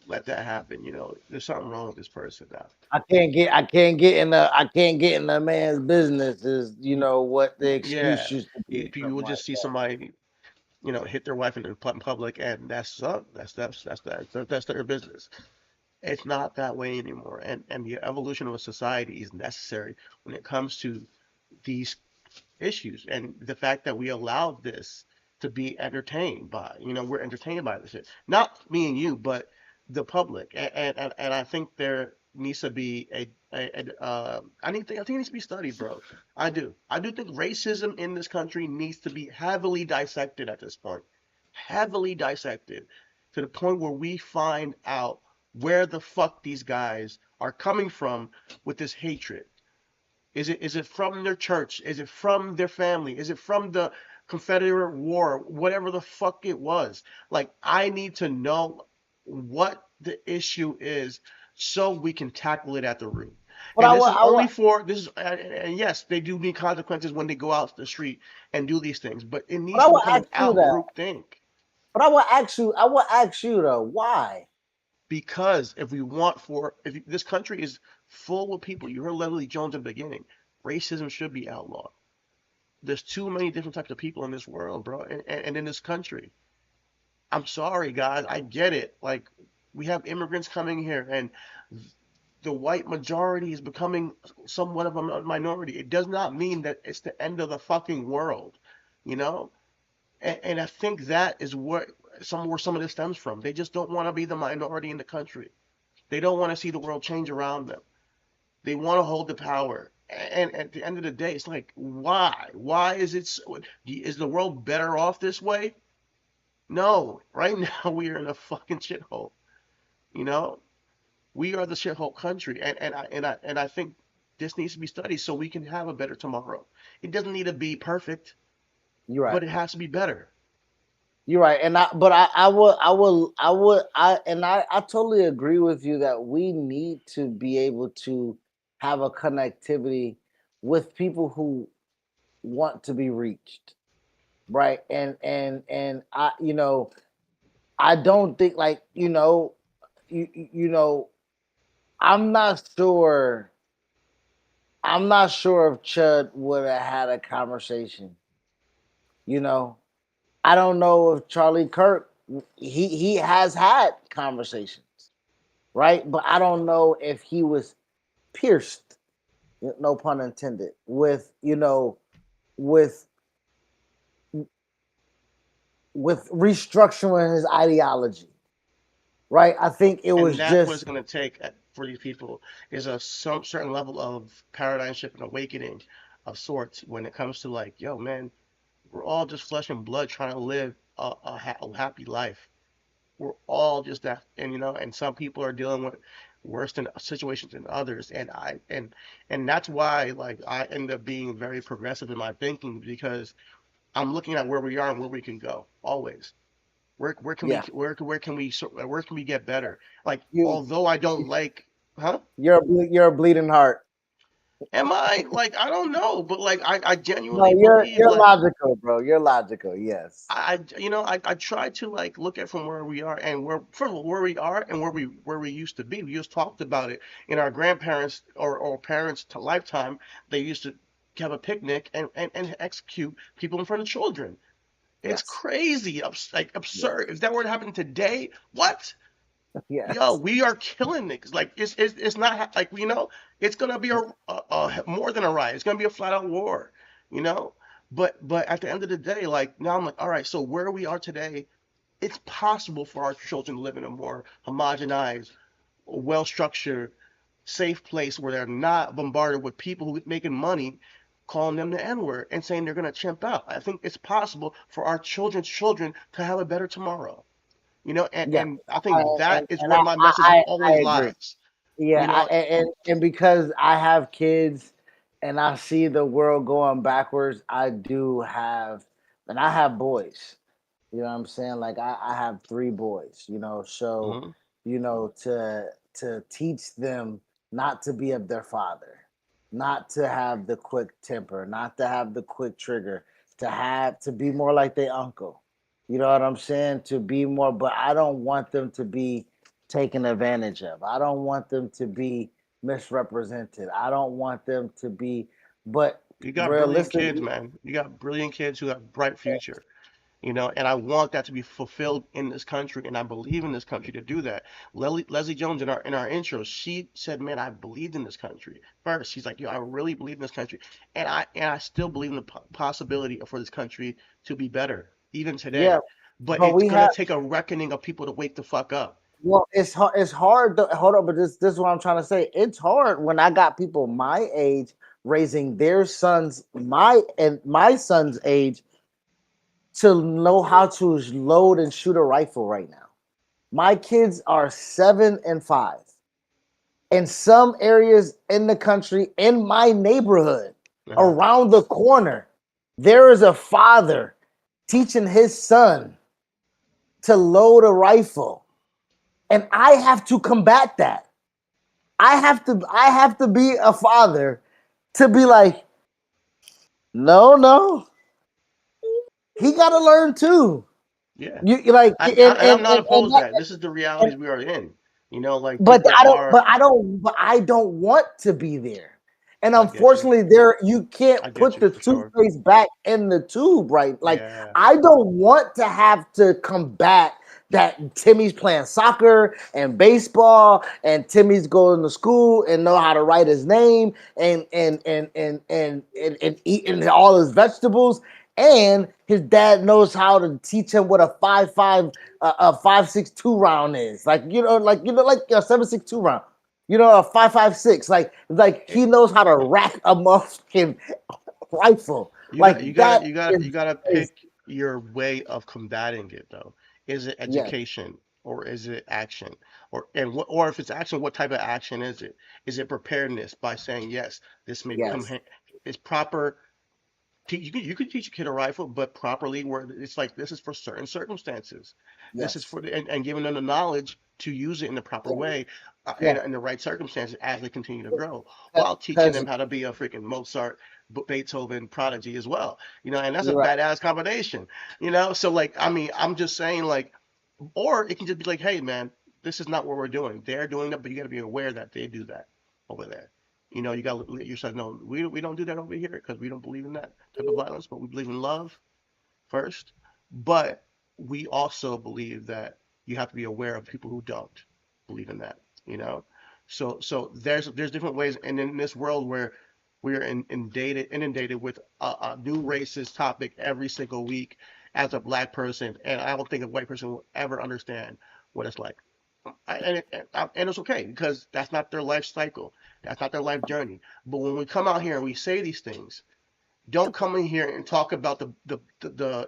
let that happen. There's something wrong with this person now. I can't get in a man's business is what the Yeah, excuse used to be, you something will like just see that. somebody, hit their wife in public, and that's their business. It's not that way anymore, and the evolution of a society is necessary when it comes to these issues, and the fact that we allow this to be entertained by, we're entertained by this shit. Not me and you, but the public, and I think there needs to be I think it needs to be studied, bro. I do think racism in this country needs to be heavily dissected at this point, heavily dissected, to the point where we find out where the fuck these guys are coming from with this hatred. Is it from their church? Is it from their family? Is it from the Confederate War? Whatever the fuck it was. Like, I need to know what the issue is so we can tackle it at the root. But And I this want is I only want for this is and yes, they do need consequences when they go out the street and do these things, but it but needs I to will become an ask you out that. group thing. But I will ask you though, why? Because if this country is full of people, you heard Leslie Jones in the beginning, racism should be outlawed. There's too many different types of people in this world, bro, and in this country. I'm sorry, guys. I get it. Like, we have immigrants coming here, and the white majority is becoming somewhat of a minority. It does not mean that it's the end of the fucking world, you know? And I think that is where some of this stems from. They just don't want to be the minority in the country. They don't want to see the world change around them. They want to hold the power. And at the end of the day, it's like, why? Why is it so, is the world better off this way? No. Right now we are in a fucking shithole. You know? We are the shithole country. And I think this needs to be studied so we can have a better tomorrow. It doesn't need to be perfect, You're right. but it has to be better. You're right, and I totally agree with you that we need to be able to have a connectivity with people who want to be reached, right? And I don't think like you know I'm not sure. I'm not sure if Chud would have had a conversation. You know, I don't know if Charlie Kirk he has had conversations, right? But I don't know if he was pierced, no pun intended, with with with restructuring his ideology, right? I think it And was that's what just it's going to take for these people is some certain level of paradigm shift and awakening of sorts when it comes to like, yo, man, we're all just flesh and blood trying to live a happy life. We're all just that, and and some people are dealing with worse than situations than others, and that's why like I end up being very progressive in my thinking because I'm looking at where we are and where we can go always. Where can we yeah. where can we get better? Like You although I don't like, huh? you're a bleeding heart. Am I like I don't know, but like I No, genuinely believe you're like logical, bro. You're logical. Yes. I try to like look at from where we are and where first of all where we are and where we used to be. We just talked about it in our grandparents or parents to lifetime. They used to have a picnic and execute people in front of children. It's Yes. crazy, like Yes. absurd. If that were to happen today, what? Yo, Yes. we are killing niggas. Like it's not like it's gonna be a more than a riot. It's gonna be a flat out war, you know. But at the end of the day, like now I'm like, all right. So where we are today, it's possible for our children to live in a more homogenized, well structured, safe place where they're not bombarded with people who making money, calling them the N word and saying they're gonna chimp out. I think it's possible for our children's children to have a better tomorrow. Yeah. And I think that is And where my message I always agree. lies. Yeah, You know, and because I have kids and I see the world going backwards, I do have, and I have boys. You know what I'm saying? Like I have three boys. So mhm. to teach them not to be of their father, not to have the quick temper, not to have the quick trigger, to be more like their uncle. You know what I'm saying? To be more, but I don't want them to be taken advantage of. I don't want them to be misrepresented. I don't want them to be, but You got brilliant kids, realistically, man. You got brilliant kids who have a bright future. And I want that to be fulfilled in this country, and I believe in this country to do that. Leslie Jones in our intro, she said, "Man, I believed in this country first." She's like, "Yo, I really believe in this country, and I still believe in the possibility for this country to be better, even yeah, today. But but it's we gonna have. take a reckoning of people to wake the fuck up." Well, it's hard. It's hard. Hold on, but this is what I'm trying to say. It's hard when I got people my age raising their sons, my son's age, to know how to load and shoot a rifle right now. My kids are 7 and 5. In some areas in the country, in my neighborhood, Uh-huh. around the corner, there is a father teaching his son to load a rifle, and I have to combat that. I have to be a father to be like, no, no, he got to learn too. Yeah. You like And I'm not and opposed to that. This is the and realities we are in. Like but people I don't are. but I don't but I don't want to be there. And I get you. unfortunately, there you can't I get put you the for sure. toothpaste back in the tube, right? Like Yeah. I don't want to have to combat that Timmy's playing soccer and baseball and Timmy's going to school and know how to write his name and eating all his vegetables and his dad knows how to teach him what a 5.5 a 5.62 round is. Like a 7.62 round. A 5.56. Like It, he knows how to rack a motherfucking rifle. you got Like that is you gotta crazy. pick your way of combating it though. Is it Yes, education or is it action? Or if it's action, what type of action is it? Is it preparedness by saying yes, this may come yes, it's proper You can teach a kid a rifle, but properly where it's like this is for certain circumstances. This is Yes. for and giving them the knowledge to use it in the proper Yeah. way and Yeah. in the right circumstances as they continue to grow, while teaching Because them how to be a freaking Mozart, Beethoven prodigy as well. And that's a you're right. badass combination. So like, I mean, I'm just saying like, or it can just be like, hey man, this is not what we're doing. They're doing that, but you got to be aware that they do that over there. You got to let yourself know we don't do that over here because we don't believe in that type of violence, but we believe in love first. But we also believe that you have to be aware of people who don't believe in that. You know, so there's different ways, and in this world where we're inundated with a new racist topic every single week as a black person, and I don't think a white person will ever understand what it's like. And it's okay because that's not their life cycle. That's not their life journey. But when we come out here and we say these things, don't come in here and talk about the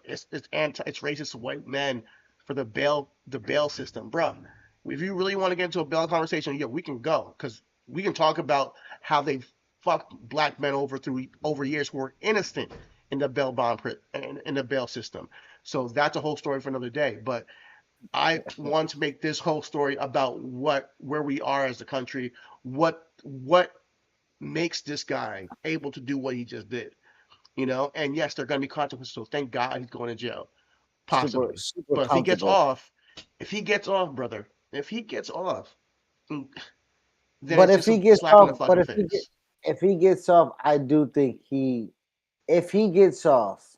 it's racist white men for the bail system, bro. If you really want to get into a bail conversation, yeah, we can go because we can talk about how they fucked black men over years who were innocent in the in the bail system. So that's a whole story for another day. But I want to make this whole story about where we are as a country, what makes this guy able to do what he just did. And yes, there are going to be consequences. So thank God he's going to jail, super possibly. super But comfortable. if he gets off, brother, if he gets off, then But it's if just he a gets slap in the off, fucking face. if he gets off, I do think if he gets off,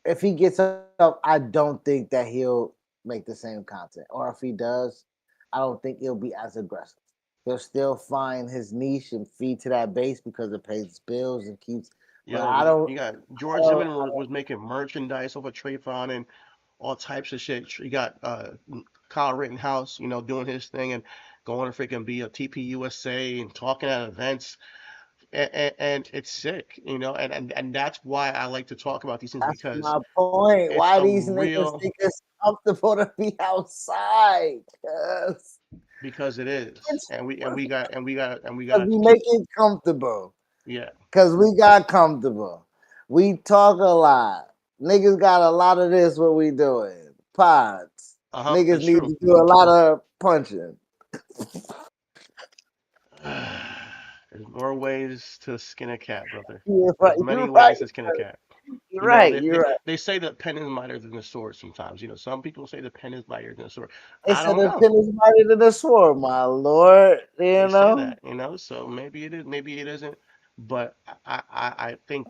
if he gets off, I don't think that he'll make the same content. Or if he does, I don't think he'll be as aggressive. He'll still find his niche and feed to that base because it pays his bills and keeps. But Yo, you got I George don't, Zimmerman was making merchandise over Trayvon and all types of shit. You got Kyle Rittenhouse, doing his thing and going to freaking be a TPUSA and talking at events. And it's sick, and that's why I like to talk about these things that's because my point. it's Why a these niggas real think it's comfortable to be outside? because it is, and we got We to make keep, it comfortable. yeah, Cause we got comfortable. We talk a lot. Niggas got a lot of this. What we doing? Pods. Niggas it's need true. to do a lot of punching. There's more ways to skin a cat, brother. You're right. There's many You're right. ways to skin a cat. You're You know, right. they, You're they, right. they say that pen is lighter than the sword sometimes. Some people say the pen is lighter than the sword. They I said don't the know. pen is mightier than the sword, my lord. They You say know. that, so maybe it is, maybe it isn't. But I think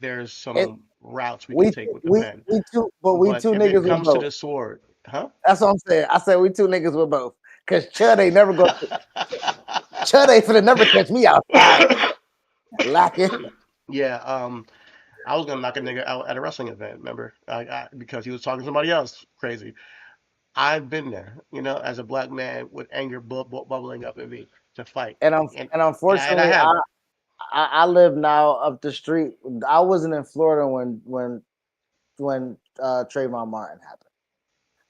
there's It, some routes we can we take with the we pen. we two, but we But two if it niggas with comes to both. the sword, huh? That's what I'm saying. I said we two niggas with both. Cause Chud ain't never go. Chud ain't finna never catch me outside lacking. Yeah, I was gonna knock a nigga out at a wrestling event, remember? Because he was talking to somebody else crazy. I've been there, as a black man with anger bubbling up in me to fight, and I Unfortunately, have. I live now up the street. I wasn't in Florida when Trayvon Martin happened.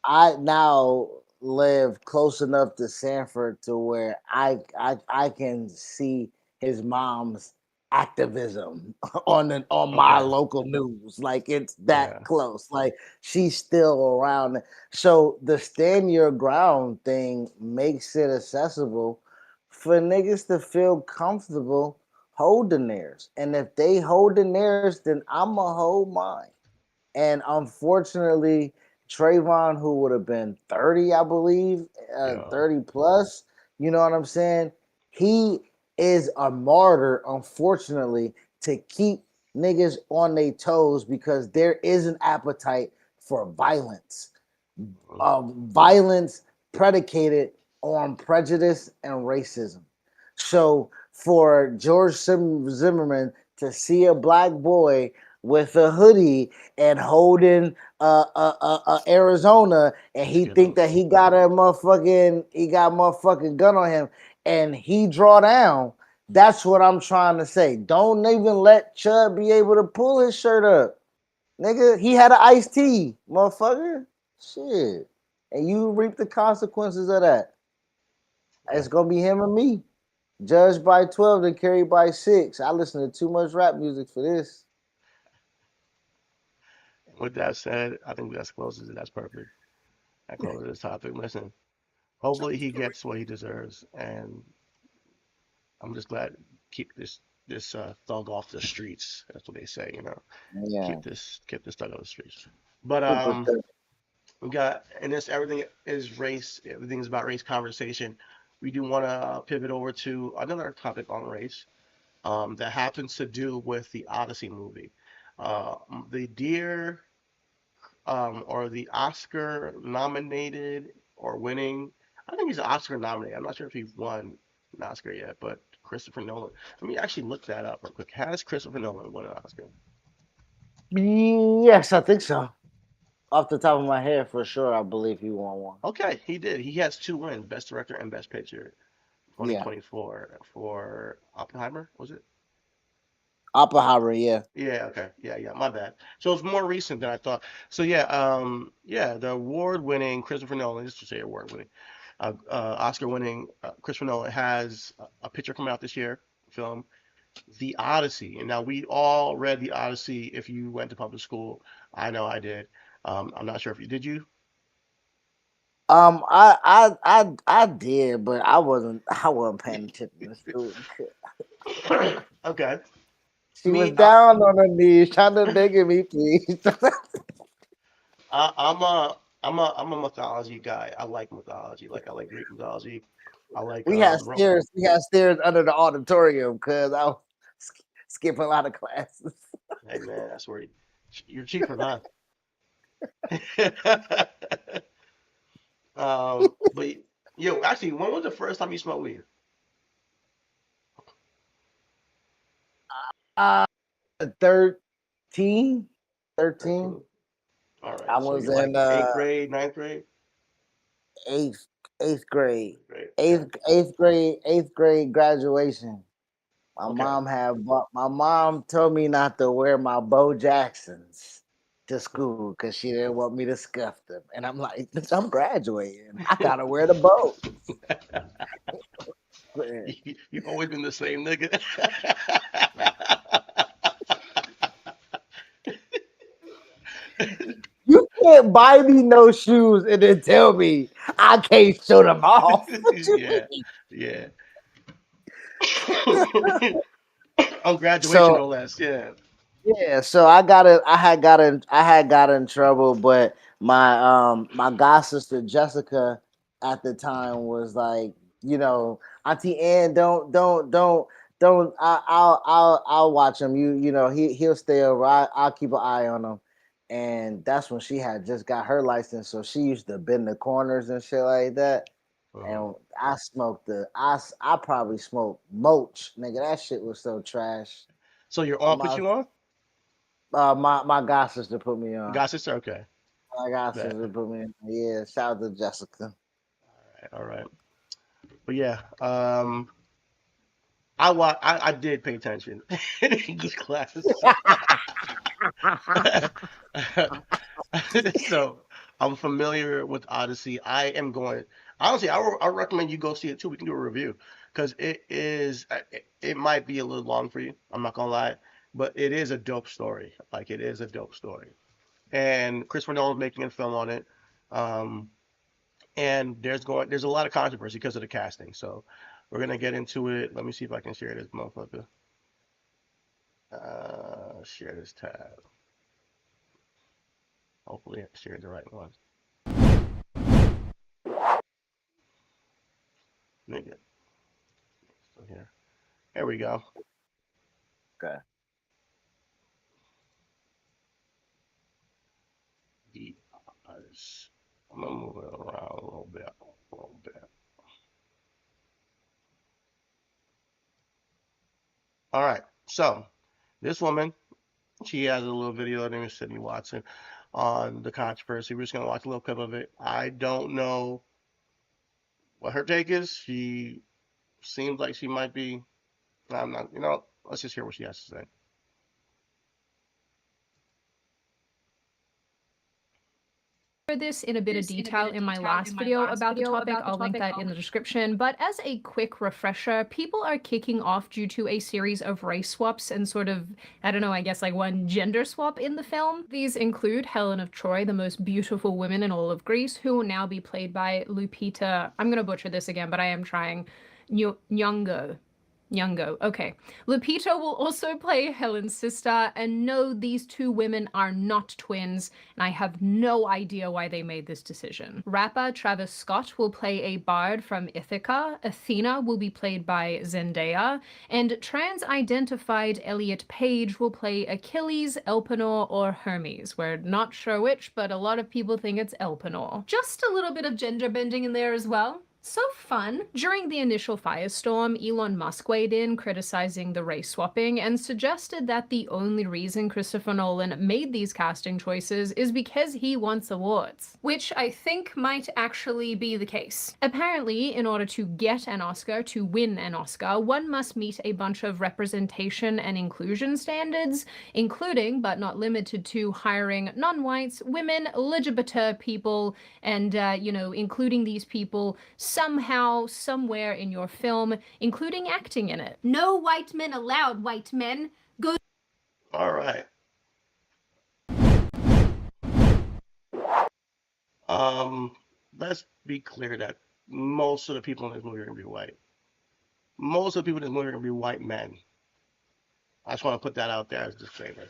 I now live close enough to Sanford to where I can see his mom's activism on my Okay, local news. Like it's that yeah, close. Like she's still around. So the stand your ground thing makes it accessible for niggas to feel comfortable holding theirs. And if they holding theirs, then I'ma hold mine. And unfortunately, Trayvon, who would have been 30, I believe, yo, 30 plus, you know what I'm saying? He is a martyr, unfortunately, to keep niggas on their toes because there is an appetite for violence. Violence predicated on prejudice and racism. So for George Zimmerman to see a black boy with a hoodie and holding Arizona, and he think that Skittles. he got motherfucking gun on him, and he draw down. That's what I'm trying to say. Don't even let Chud be able to pull his shirt up, nigga. He had an iced tea, motherfucker. Shit, and you reap the consequences of that. Yeah, It's gonna be him and me. Judged by 12, then carried by 6. I listen to too much rap music for this. With that said, I think that's closes it. That's perfect. That closes this topic. Listen, hopefully he gets what he deserves, and I'm just glad keep this thug off the streets. That's what they say, you know. Yeah. Keep this thug off the streets. But Super third. we got and this everything is race. Everything is about race conversation. We do want to pivot over to another topic on race that happens to do with the Odyssey movie. Uh, the dear or the Oscar nominated or winning. I think he's Oscar nominated. I'm not sure if he's won an Oscar yet, but Christopher Nolan. Let me actually look that up real quick. Has Christopher Nolan won an Oscar? Yes, I think so. Off the top of my head, for sure, I believe he won one. Okay, he did. He has two wins: Best Director and Best Picture, Yeah. 2024 for Oppenheimer. Was it? Oppenheimer, yeah. Yeah, okay. Yeah, my bad. So it's more recent than I thought. So yeah, the award-winning Christopher Nolan, just to say award-winning, Oscar-winning Christopher Nolan has a picture coming out this year, film, The Odyssey. And now we all read The Odyssey if you went to public school. I know I did. I'm not sure if you did you. I did, but I wasn't paying attention to school. Okay. She was Me, down on her knees trying to beg me, please. I'm a mythology guy. I like mythology. Like I like Greek mythology. I like we had Rome. stairs. We had stairs under the auditorium because I was skipping a lot of classes. Hey man, that's where you're cheaper, huh? But yo, actually, when was the first time you smoked weed? Uh, 13, 13. 13. All right, I so was you're like in eighth grade, ninth grade. eighth eighth grade. Great. Okay. Eighth grade graduation. Okay. My mom told me not to wear my Bo Jacksons to school because she didn't want me to scuff them. And I'm like, "Bitch, I'm graduating. I gotta wear the bow." You've always been the same nigga. You can't buy me no shoes and then tell me I can't show them off. What you Yeah, yeah. On graduation, so no less. Yeah. Yeah, so I had got in trouble, but my god sister Jessica at the time was like, Auntie Ann, don't I'll watch him. He'll stay over. I'll keep an eye on him. And that's when she had just got her license, so she used to bend the corners and shit like that. Uh-huh. And I probably smoked Moach, nigga. That shit was so trash. So your I'm aunt put out. you on? My god sister put me on. God sister? Okay. My god Bet. sister put me on. Yeah, shout out to Jessica. All right. But yeah, I did pay attention in English class. So I'm familiar with Odyssey. I am going. Honestly, I recommend you go see it too. We can do a review because it might be a little long for you. I'm not gonna lie, but it is a dope story. Like it is a dope story. And Christopher Nolan's making a film on it. Um, and there's a lot of controversy because of the casting. So we're gonna get into it. Let me see if I can share this motherfucker. Share this tab. Hopefully, I shared the right one. Nigga, still here. There we go. Okay. The eyes. I'm gonna move it around a little bit. A little bit. All right. So this woman, she has a little video. Her name is Sydney Watson on the controversy. We're just gonna watch a little clip of it. I don't know what her take is. She seems like she might be. I'm not. Let's just hear what she has to say. this in a bit of detail in my last video about the topic. I'll link that in the description. But as a quick refresher, people are kicking off due to a series of race swaps and sort of, I don't know, I guess like one gender swap in the film. These include Helen of Troy, the most beautiful woman in all of Greece, who will now be played by Lupita. I'm gonna butcher this again, but I am trying. Nyong'o. Okay. Lupita will also play Helen's sister, and no, these two women are not twins, and I have no idea why they made this decision. Rapper Travis Scott will play a bard from Ithaca, Athena will be played by Zendaya, and trans-identified Elliot Page will play Achilles, Elpenor, or Hermes. We're not sure which, but a lot of people think it's Elpenor. Just a little bit of gender bending in there as well. So fun. During the initial firestorm, Elon Musk weighed in, criticizing the race swapping, and suggested that the only reason Christopher Nolan made these casting choices is because he wants awards, which I think might actually be the case. Apparently, in order to get an Oscar, to win an Oscar, one must meet a bunch of representation and inclusion standards, including, but not limited to, hiring non-whites, women, LGBT people, and, including these people somehow, somewhere in your film, including acting in it. No white men allowed, white men. Go. All right. Let's be clear that most of the people in this movie are gonna be white. Most of the people in this movie are gonna be white men. I just want to put that out there as a disclaimer.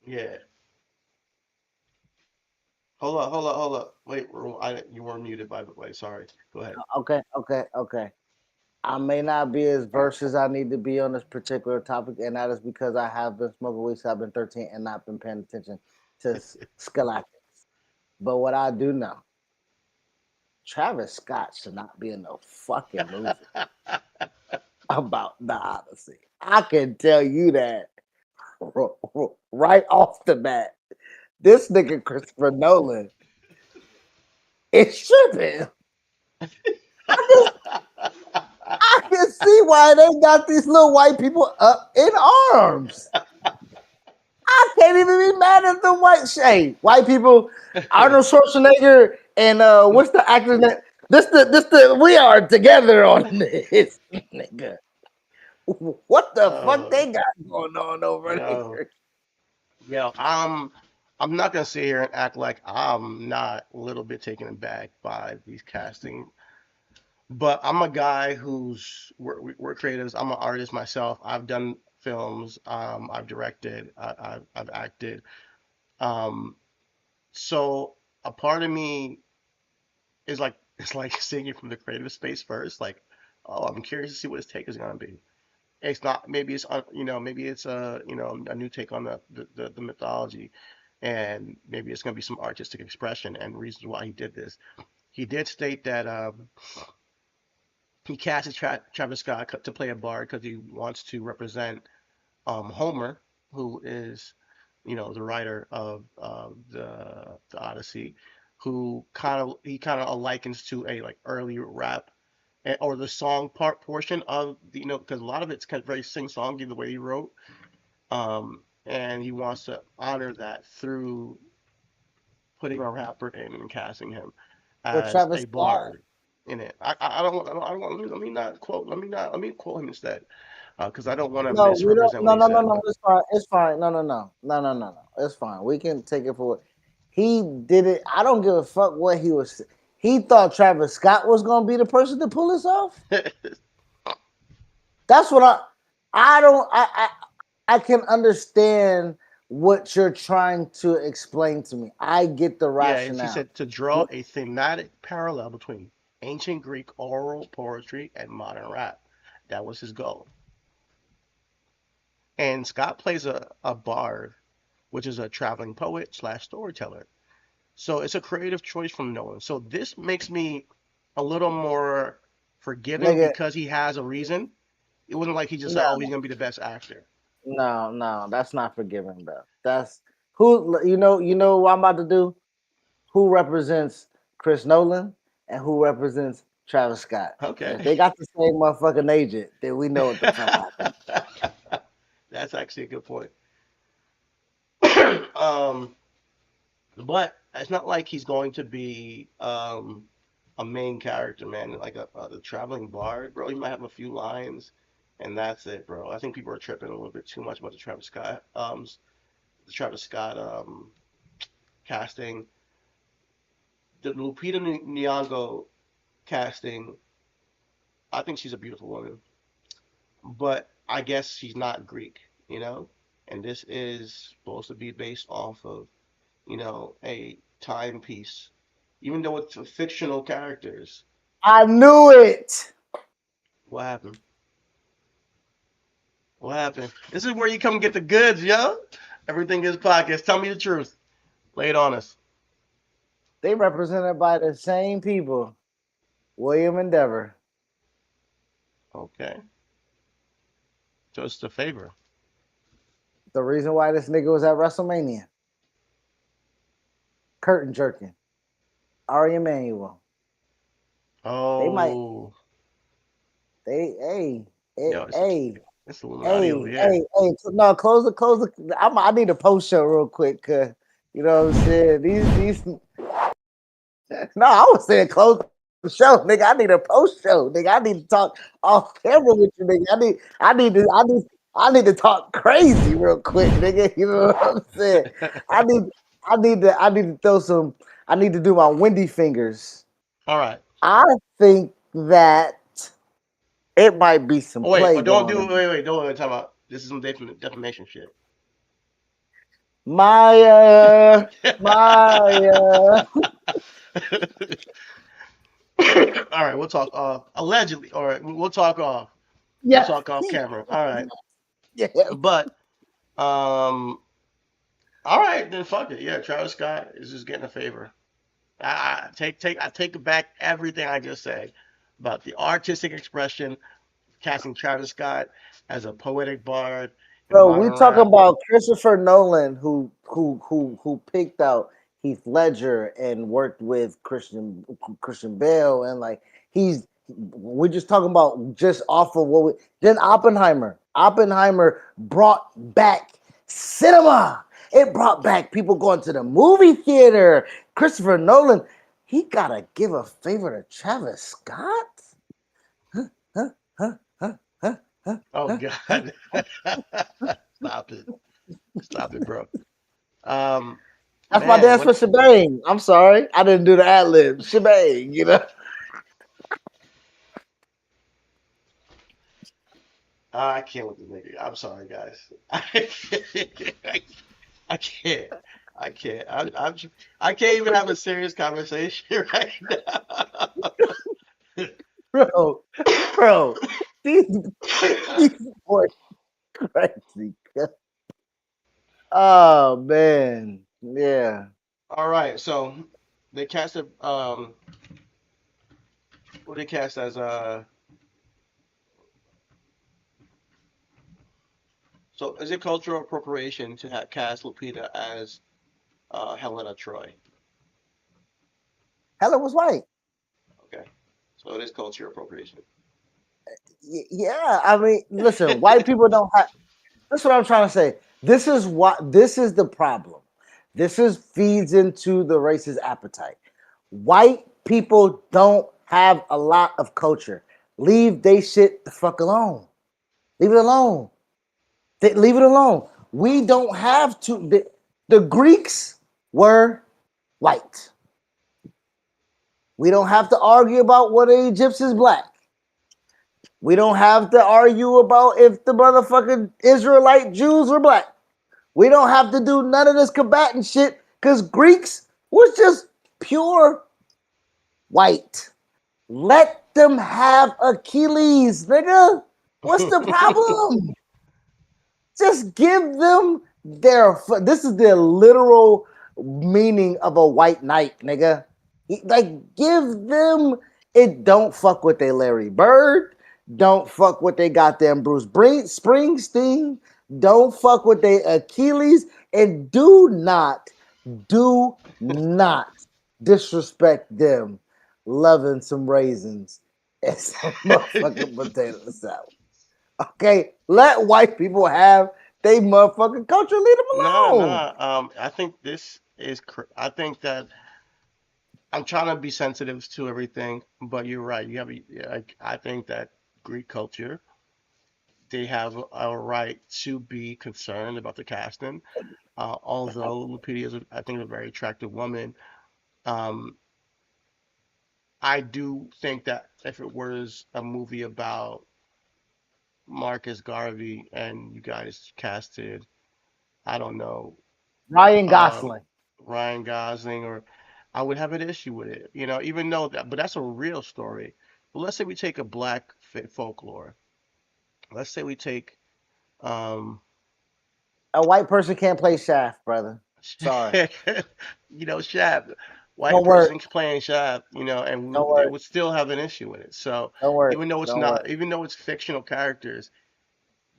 Yeah. Hold up. Wait, you were muted, by the way. Sorry. Go ahead. Okay. I may not be as versed as I need to be on this particular topic, and that is because I have been smoking weed since I've been 13 and not been paying attention to scholastics. But what I do know, Travis Scott should not be in no fucking movie about the Odyssey. I can tell you that right off the bat. This nigga Christopher Nolan is tripping. I can see why they got these little white people up in arms. I can't even be mad at the white people. Arnold Schwarzenegger and what's the actor's name? This we are together on this nigga. What the fuck they got going on over there? Yo, I'm not gonna sit here and act like I'm not a little bit taken aback by these casting, but I'm a guy we're creatives. I'm an artist myself. I've done films. I've directed. I've acted. Um, so a part of me is like it's like seeing it from the creative space first. Like, oh, I'm curious to see what his take is gonna be. It's not maybe it's maybe it's a new take on the mythology, and maybe it's going to be some artistic expression and reasons why he did this. He did state that he casted Travis Scott to play a bard because he wants to represent Homer, who is the writer of the Odyssey, who kind of likens to a like early rap or the song portion of because a lot of it's kind of very sing-songy the way he wrote, and he wants to honor that through putting a rapper in and casting him With as Travis a Scott. bard in it. I don't want let me not quote let me quote him instead because I don't want to No, we don't. misrepresent what No, he no, no, said. no. It's fine. It's fine. No. It's fine. We can take it for what he did. It. I don't give a fuck what he was. He thought Travis Scott was gonna be the person to pull this off. That's what I don't. I can understand what you're trying to explain to me. I get the Yeah, and he rationale. said to draw a thematic parallel between ancient Greek oral poetry and modern rap. That was his goal. And Scott plays a bard, which is a traveling poet slash storyteller. So it's a creative choice from Nolan. So this makes me a little more forgiving Nigga, because he has a reason. It wasn't like he just said, no, "Oh, he's gonna be the best actor." no. That's not forgiving, bro. That's who you know what I'm about to do? Who represents Chris Nolan and who represents Travis Scott. And if Okay. they got the same motherfucking agent, then we know what the fuck happened. That's actually a good point. um, but it's not like he's going to be a main character, man. Like a traveling bard, bro. He might have a few lines, and that's it, bro. I think people are tripping a little bit too much about the Travis Scott casting, the Lupita Nyong'o casting. I think she's a beautiful woman, but I guess she's not Greek, you know. And this is supposed to be based off of, a timepiece, even though it's fictional characters. I knew it. What happened? What happened? This is where you come get the goods, yo. Everything is podcast. Tell me the truth. Lay it on us. They represented by the same people, William and Dever. Okay. Just a favor. The reason why this nigga was at WrestleMania. Curtain jerking. Ari Emanuel. Oh. Hey, Yo, hey. It's Illuminati over here. Hey. No, close the. I need a post show real quick, cause you know what I'm saying. These. No, I was saying close the show, nigga. I need a post show, nigga. I need to talk off camera with you, nigga. I need to talk crazy real quick, nigga. You know what I'm saying? I need to throw some. I need to do my windy fingers. All right. I think that it might be some play. Wait, don't talk about this is some defamation shit. My All right, we'll talk allegedly. All right, we'll talk off. Yeah. We'll talk off camera. All right. Yeah. But all right, then fuck it. Yeah, Travis Scott is just getting a favor. I take back everything I just said about the artistic expression, casting Travis Scott as a poetic bard. Bro, we talking about Christopher Nolan, who picked out Heath Ledger and worked with Christian Bale, and like we're just talking about just off of what then Oppenheimer. Oppenheimer brought back cinema. It brought back people going to the movie theater. Christopher Nolan, he gotta give a favor to Travis Scott. Oh God! Stop it, bro. That's my dance for shebang. I'm sorry, I didn't do the ad lib. Shebang, you know. I can't with the nigga. I'm sorry, guys. I can't. I can't even have a serious conversation right now. Bro, these boys crazy. Oh man, yeah. All right, so they casted what they cast as so is it cultural appropriation to cast Lupita as Helena Troy? Helen was white. Okay, so it is cultural appropriation. Yeah, I mean, listen, white people don't have. That's what I'm trying to say. This is the problem. This feeds into the racist appetite. White people don't have a lot of culture. Leave they shit the fuck alone. Leave it alone. Leave it alone. We don't have to. The Greeks were white. We don't have to argue about whether Egypt is black. We don't have to argue about if the motherfucking Israelite Jews were black. We don't have to do none of this combatant shit because Greeks was just pure white. Let them have Achilles, nigga. What's the problem? Just give them this is the literal meaning of a white knight, nigga. Like, give them it. Don't fuck with they Larry Bird. Don't fuck with they goddamn Bruce Springsteen. Don't fuck with they Achilles. And do not disrespect them loving some raisins and some motherfucking potato salad. Okay? Let white people have they motherfucking culture. Leave them alone. I think this is. I think that I'm trying to be sensitive to everything, but you're right. You have. I think that Greek culture, they have a right to be concerned about the casting. Although Lupita is, I think, a very attractive woman. Um, I do think that if it was a movie about Marcus Garvey and you guys casted, I don't know, Ryan um, Gosling. Ryan Gosling, or I would have an issue with it, even though that, but that's a real story. But let's say we take a black folklore. Let's say we take, um, A white person can't play Shaft, brother. Sorry. Shab, white Don't worry. person's playing Shab, and Don't they worry. would still have an issue with it. So Don't worry. even though it's Don't worry. not, even though it's fictional characters,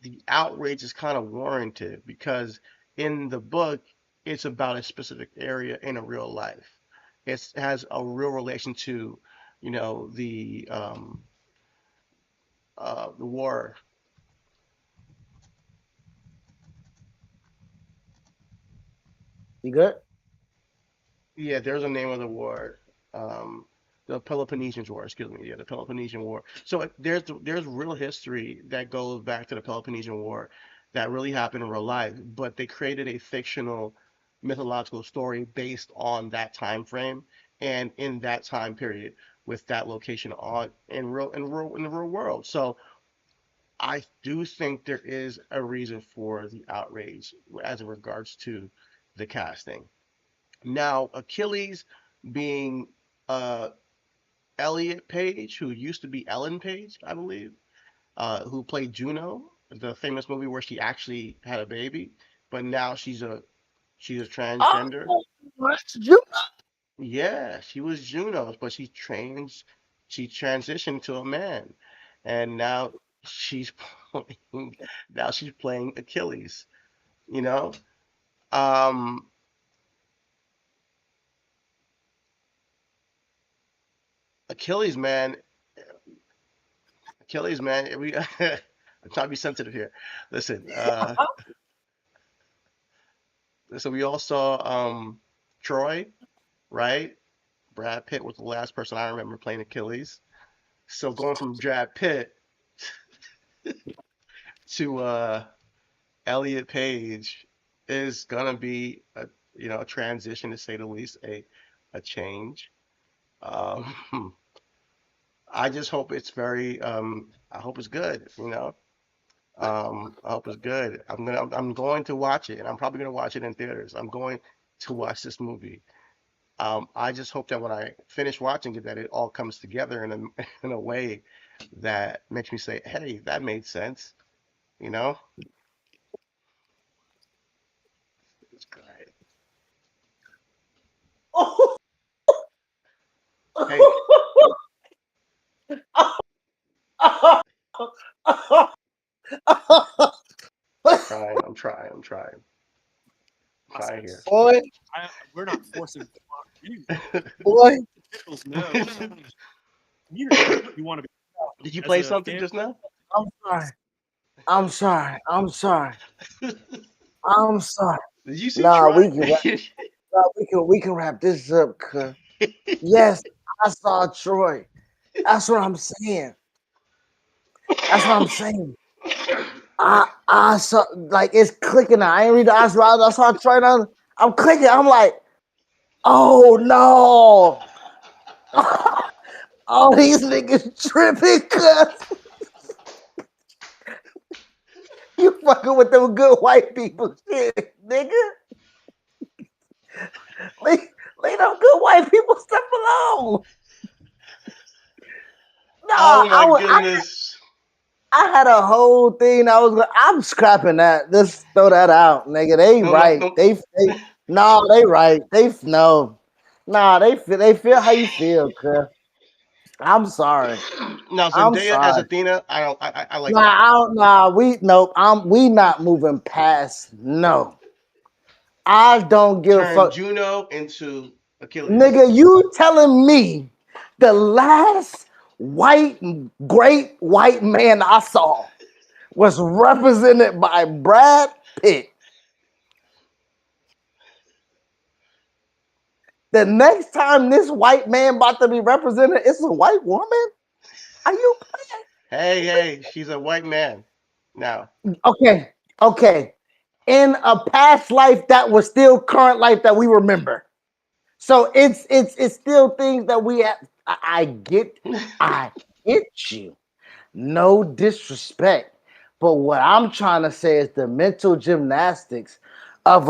the outrage is kind of warranted because in the book, it's about a specific area in a real life. It has a real relation to, the war. You good? Yeah, there's a name of the war. Um, the Peloponnesian War, excuse me. Yeah, the Peloponnesian War. So there's real history that goes back to the Peloponnesian War that really happened in real life, but they created a fictional mythological story based on that time frame and in that time period with that location on in the real world. So I do think there is a reason for the outrage as it regards to the casting. Now, Achilles being uh, Elliot Page, who used to be Ellen Page, I believe, who played Juno, the famous movie where she actually had a baby, but now she's a transgender. Oh, that's you. Yeah, she was Juno, but she transitioned to a man, and she's playing now she's playing Achilles. You know, um, Achilles, man, Achilles, man. I'm trying to be sensitive here. Listen, so we all saw Troy, right? Brad Pitt was the last person I remember playing Achilles. So going from Brad Pitt to Elliot Page is gonna be a transition to say the least, a change. Um, I just hope it's I hope it's good. I hope it's good. I'm going to watch it, and I'm probably gonna watch it in theaters. I'm going to watch this movie. I just hope that when I finish watching it, that it all comes together in a in a way that makes me say, "Hey, that made sense." You know? It's great. Hey, I'm trying. I'm trying here. Boy, We're not forcing you. boy. Officials know. You want to be. Did you As play a something fan- just now? I'm sorry. I'm sorry. I'm sorry. I'm sorry. Did you see Nah, Troy? we can wrap this up. Cause yes, I saw Troy. That's what I'm saying. That's what I'm saying. I saw like it's clicking now. I ain't read the I saw Troy. Now I'm clicking. I'm like, oh no. All these niggas tripping, cuz you fucking with them good white people shit, nigga. Leave, leave them good white people stuff alone. Nah, Oh my I goodness. I had a whole thing. I'm scrapping that. Just throw that out, nigga. They No, no, right. no. No, they right. No. Nah, they feel how you feel, cuz. I'm sorry. Now I'm Zendaya as sorry. Athena, I don't. I like Nah, that. I don't nah, we nope. We not moving past no. I don't give a Turn fuck. Juno into Achilles. Nigga, you telling me the last great white man I saw was represented by Brad Pitt. The next time this white man about to be represented, it's a white woman. Are you Hey, she's a white man. Now, okay? In a past life that was still current life that we remember. So it's still things that we have. I get you. No disrespect, but what I'm trying to say is the mental gymnastics of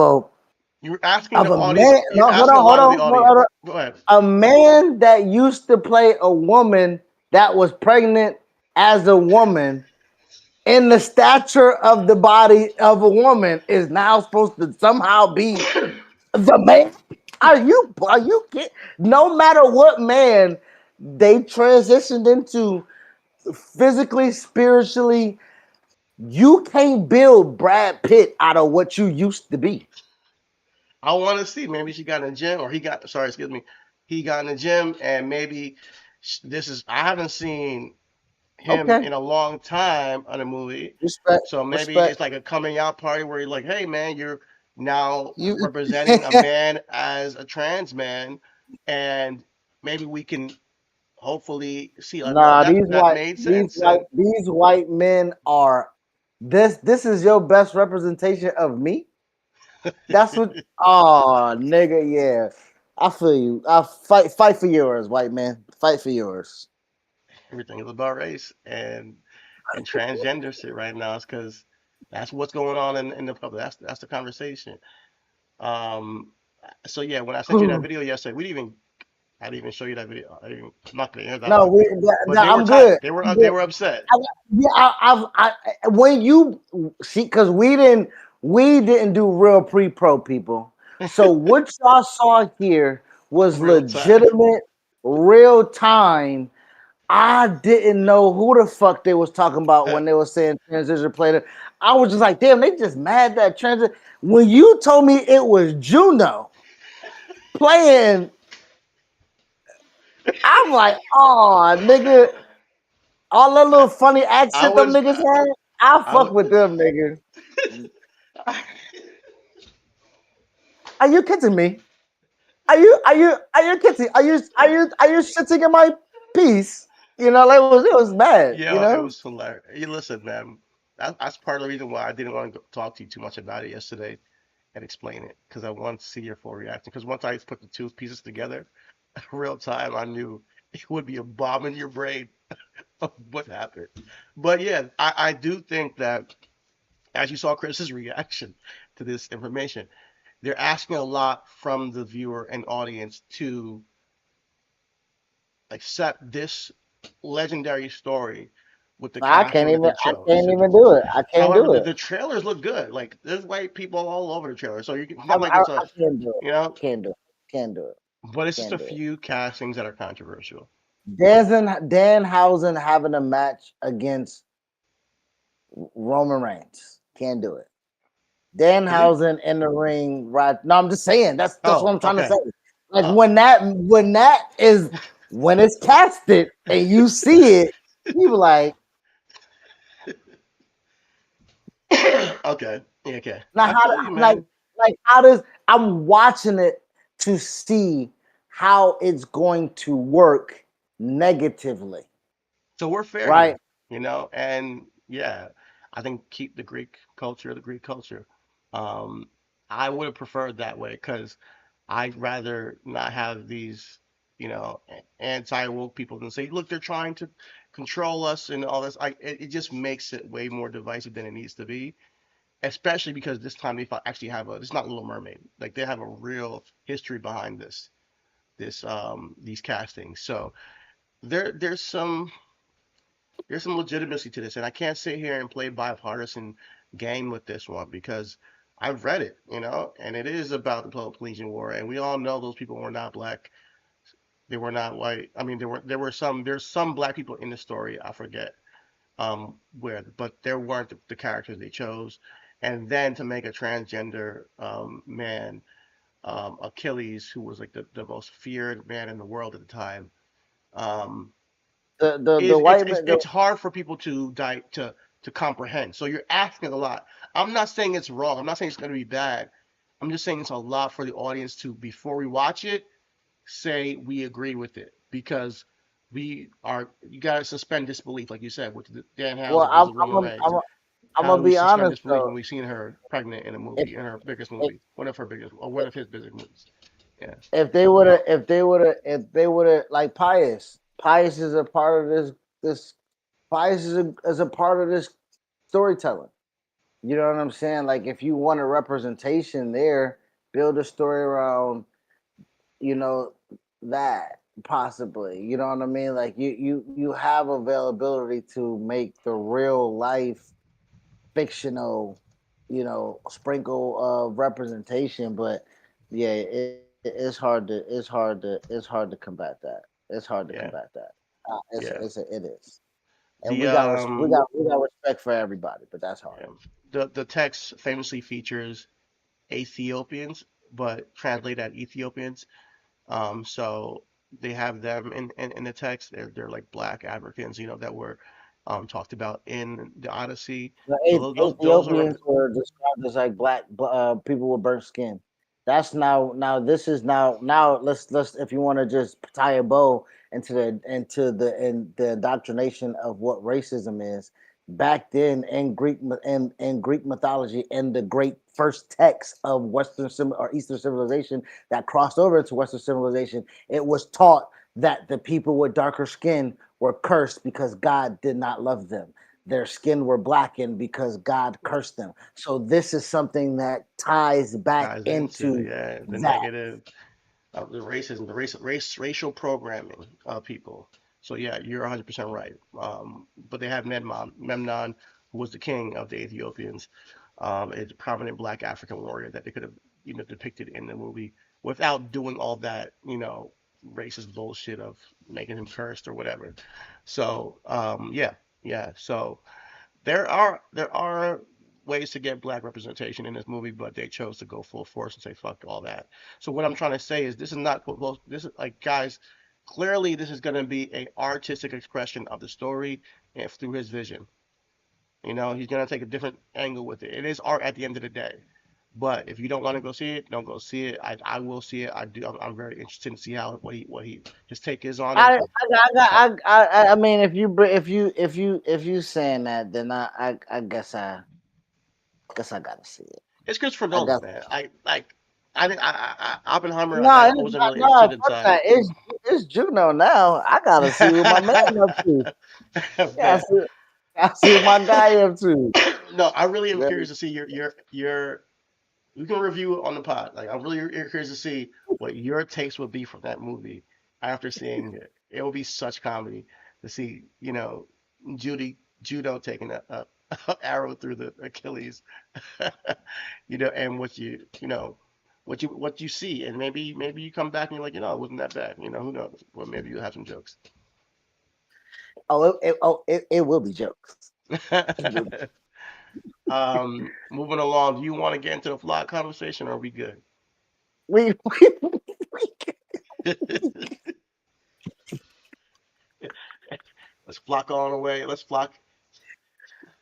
you're asking a the audience. man. You're No, asking a lot of the audience. Go ahead. A man that used to play a woman that was pregnant as a woman in the stature of the body of a woman is now supposed to somehow be the man. Are you kidding? No matter what man they transitioned into physically, spiritually, you can't build Brad Pitt out of what you used to be. I want to see. Maybe she got in the gym, or he got. Sorry, excuse me. He got in the gym, and maybe this is. I haven't seen him Okay. in a long time on a movie, Respect. so maybe Respect. it's like a coming out party where you're like, "Hey, man, you're now You representing a man as a trans man, and maybe we can hopefully see like, oh, Nah, that made sense." And these white men are this is your best representation of me. That's what oh nigga, yeah. I feel you. I fight for yours, white man. Fight for yours. everything is about race and transgender shit right now. It's because that's what's going on in the public. That's the conversation. Um, so yeah, when I sent you that video yesterday, we didn't even I didn't even show you that video. I'm not gonna air that No, one. But they were I'm tight. good. I'm They good. were upset. Yeah, when you see, because we didn't do real pre-pro people. So what y'all saw here was Real time. legitimate, real time. I didn't know who the fuck they was talking about when they were saying transition player. I was just like, damn, they just mad that transition. When you told me it was Juno playing, I'm like, oh, nigga, all the little funny I accent them was niggas had. I I fuck was with them niggas. Are you kidding me? Are you kidding? Are you shitting in my piece? You know, like it was bad, you yeah, it know? was hilarious. Hey, listen, man. That's part of the reason why I didn't want to talk to you too much about it yesterday and explain it because I wanted to see your full reaction. Because once I put the two pieces together, real time, I knew it would be a bomb in your brain of what happened. But yeah, I do think that as you saw Chris's reaction to this information, they're asking a lot from the viewer and audience to accept this legendary story with the casting that they I chose. can't even do it. I can't However, do it. the trailers look good. Like there's white people all over the trailer, so it's I, not like I, it's I a can't do it. you know. Can't do it. Can't do it. But it's just a Can't do it. few castings that are controversial. Danhausen having a match against Roman Reigns. Can't do it. Is he? Danhausen in the ring, right? No, I'm just saying that's what Oh, I'm trying to okay. say. Like Oh, when it's casted and you see it, you be like, okay. Yeah, okay. now I feel you, man. how does I'm watching it to see how it's going to work negatively, So we're fair right? here, and yeah, I think keep the Greek culture, the Greek culture. Um, I would have preferred that way because I'd rather not have these, anti-woke people than say, look, they're trying to control us and all this. It just makes it way more divisive than it needs to be, especially because this time they actually have it's not Little Mermaid. Like they have a real history behind these castings. So there, there's some legitimacy to this, and I can't sit here and play bipartisan game with this one because I've read it, and it is about the Peloponnesian War, and we all know those people were not black, they were not white. I mean, there's some black people in the story. I forget where, but there weren't the characters they chose, and then to make a transgender man, Achilles, who was like the most feared man in the world at the time. Um, The is white man, it's hard for people to to comprehend. So you're asking a lot. I'm not saying it's wrong. I'm not saying it's going to be bad. I'm just saying it's a lot for the audience to, before we watch it, say we agree with it, because you got to suspend disbelief, like you said, with the Dan Well, Houser versus Roman Reigns. I'm How gonna do we be suspend honest disbelief when though. we've seen her pregnant in a If, movie, in her biggest if movie, one of her biggest, or one of his biggest movies? Yeah, if they would have like Pius is a part of this Pius is a part of this storytelling. You know what I'm saying? Like if you want a representation there, build a story around, you know, that possibly. You know what I mean? Like you have availability to make the real life fictional, sprinkle of representation, but yeah, it's hard to combat that. It's hard to yeah, combat that. yeah. It is, and The we got respect for everybody, but that's hard. yeah. The text famously features Ethiopians, but translate at Ethiopians. So they have them in the text. They're like black Africans, that were talked about in the Odyssey. The So those are Ethiopians were described as like black people with burnt skin. That's now. This is now. Let's if you want to just tie a bow into the indoctrination of what racism is. Back then in in Greek mythology, in the great first text of or Eastern civilization that crossed over into Western civilization, it was taught that the people with darker skin were cursed because God did not love them. Their skin were blackened because God cursed them. So this is something that ties back guys into, into yeah, the that. negative of the racism, the racial programming of people. So yeah, you're 100% right. But they have Memnon, who was the king of the Ethiopians, is a prominent black African warrior that they could have depicted in the movie without doing all that racist bullshit of making him cursed or whatever. So yeah, yeah. So there are ways to get black representation in this movie, but they chose to go full force and say fuck all that. So what I'm trying to say is this is not well, this is like, guys, clearly this is going to be a artistic expression of the story and through his vision. He's going to take a different angle with it. It is art at the end of the day. But if you don't want to go see it, don't go see it. I will see it. I do. I'm very interested to see how what he his take is on it. I mean, if you saying that, then I guess I gotta see it. It's Christopher I Nolan, guess. man. I didn't. Oppenheimer. No, I wasn't really interested in fuck time. that. It's Juno now. I gotta see what my man up to. Yeah, Man. I see what my guy up to. No, I really am Yeah. curious to see your. You can review it on the pod. Like, I'm really curious to see what your takes would be from that movie after seeing it. It will be such comedy to see, judo taking a arrow through the Achilles, and what you see, and maybe you come back and you're like, it wasn't that bad. Who knows? Well, maybe you'll have some jokes. It will be jokes. Moving along. Do you want to get into the vlog conversation, or are we good? We Let's flock on away. Let's flock.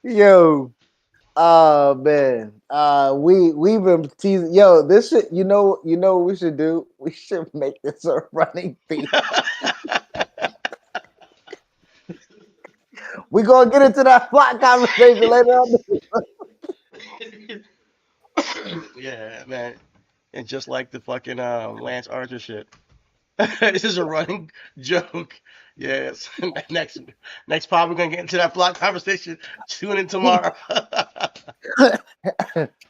yo. Oh man. We've been teasing. Yo, this shit. What we should do. We should make this a running theme. We gonna get into that plot conversation later on. Yeah, man. And just like the fucking Lance Archer shit. This is a running joke. Yes. Next pod we're gonna get into that plot conversation. Tune in tomorrow.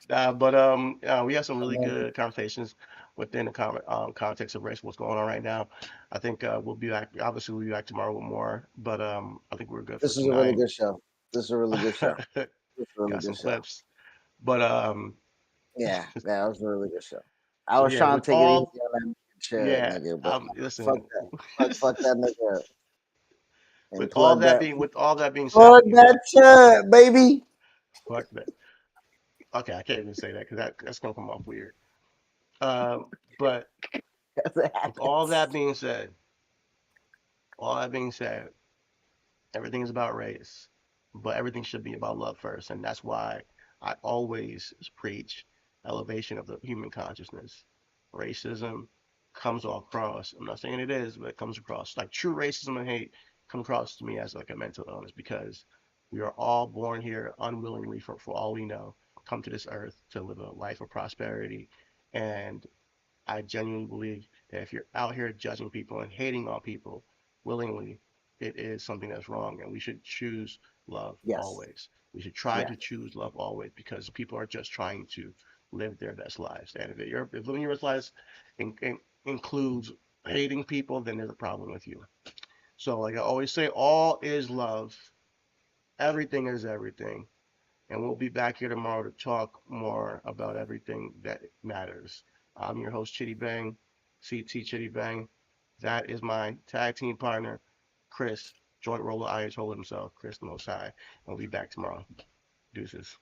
But we have some really good conversations within the context of race, what's going on right now. I think we'll be back. Obviously, we'll be back tomorrow with more. But I think we're good for This is a really tonight. good show. This is a really good show. This is a really Got some good show. clips. But Yeah, that was a really good show. I so was yeah, trying with to take it all easy on that shit, yeah, nigga, but listen. fuck that. Fuck that nigga up. And With all plug that that. being said, Plug that chud, baby. fuck that. Okay, I can't even say that because that's gonna come off weird. But with all that being said, everything is about race. but everything should be about love first. And that's why I always preach elevation of the human consciousness. Racism comes across, I'm not saying it is, but it comes across like true racism and hate come across to me as like a mental illness because we are all born here unwillingly for all we know, come to this earth to live a life of prosperity. And I genuinely believe that if you're out here judging people and hating on people willingly, it is something that's wrong, and we should choose love Yes. always. We should try Yeah. to choose love always because people are just trying to live their best lives. And if living your best lives includes hating people, then there's a problem with you. So, like I always say, all is love. Everything is everything. And we'll be back here tomorrow to talk more about everything that matters. I'm your host, Chitty Bang, CT Chitty Bang. That is my tag team partner, Chris, joint roller Ayatollah himself, Chris the Most High. And we'll be back tomorrow. Deuces.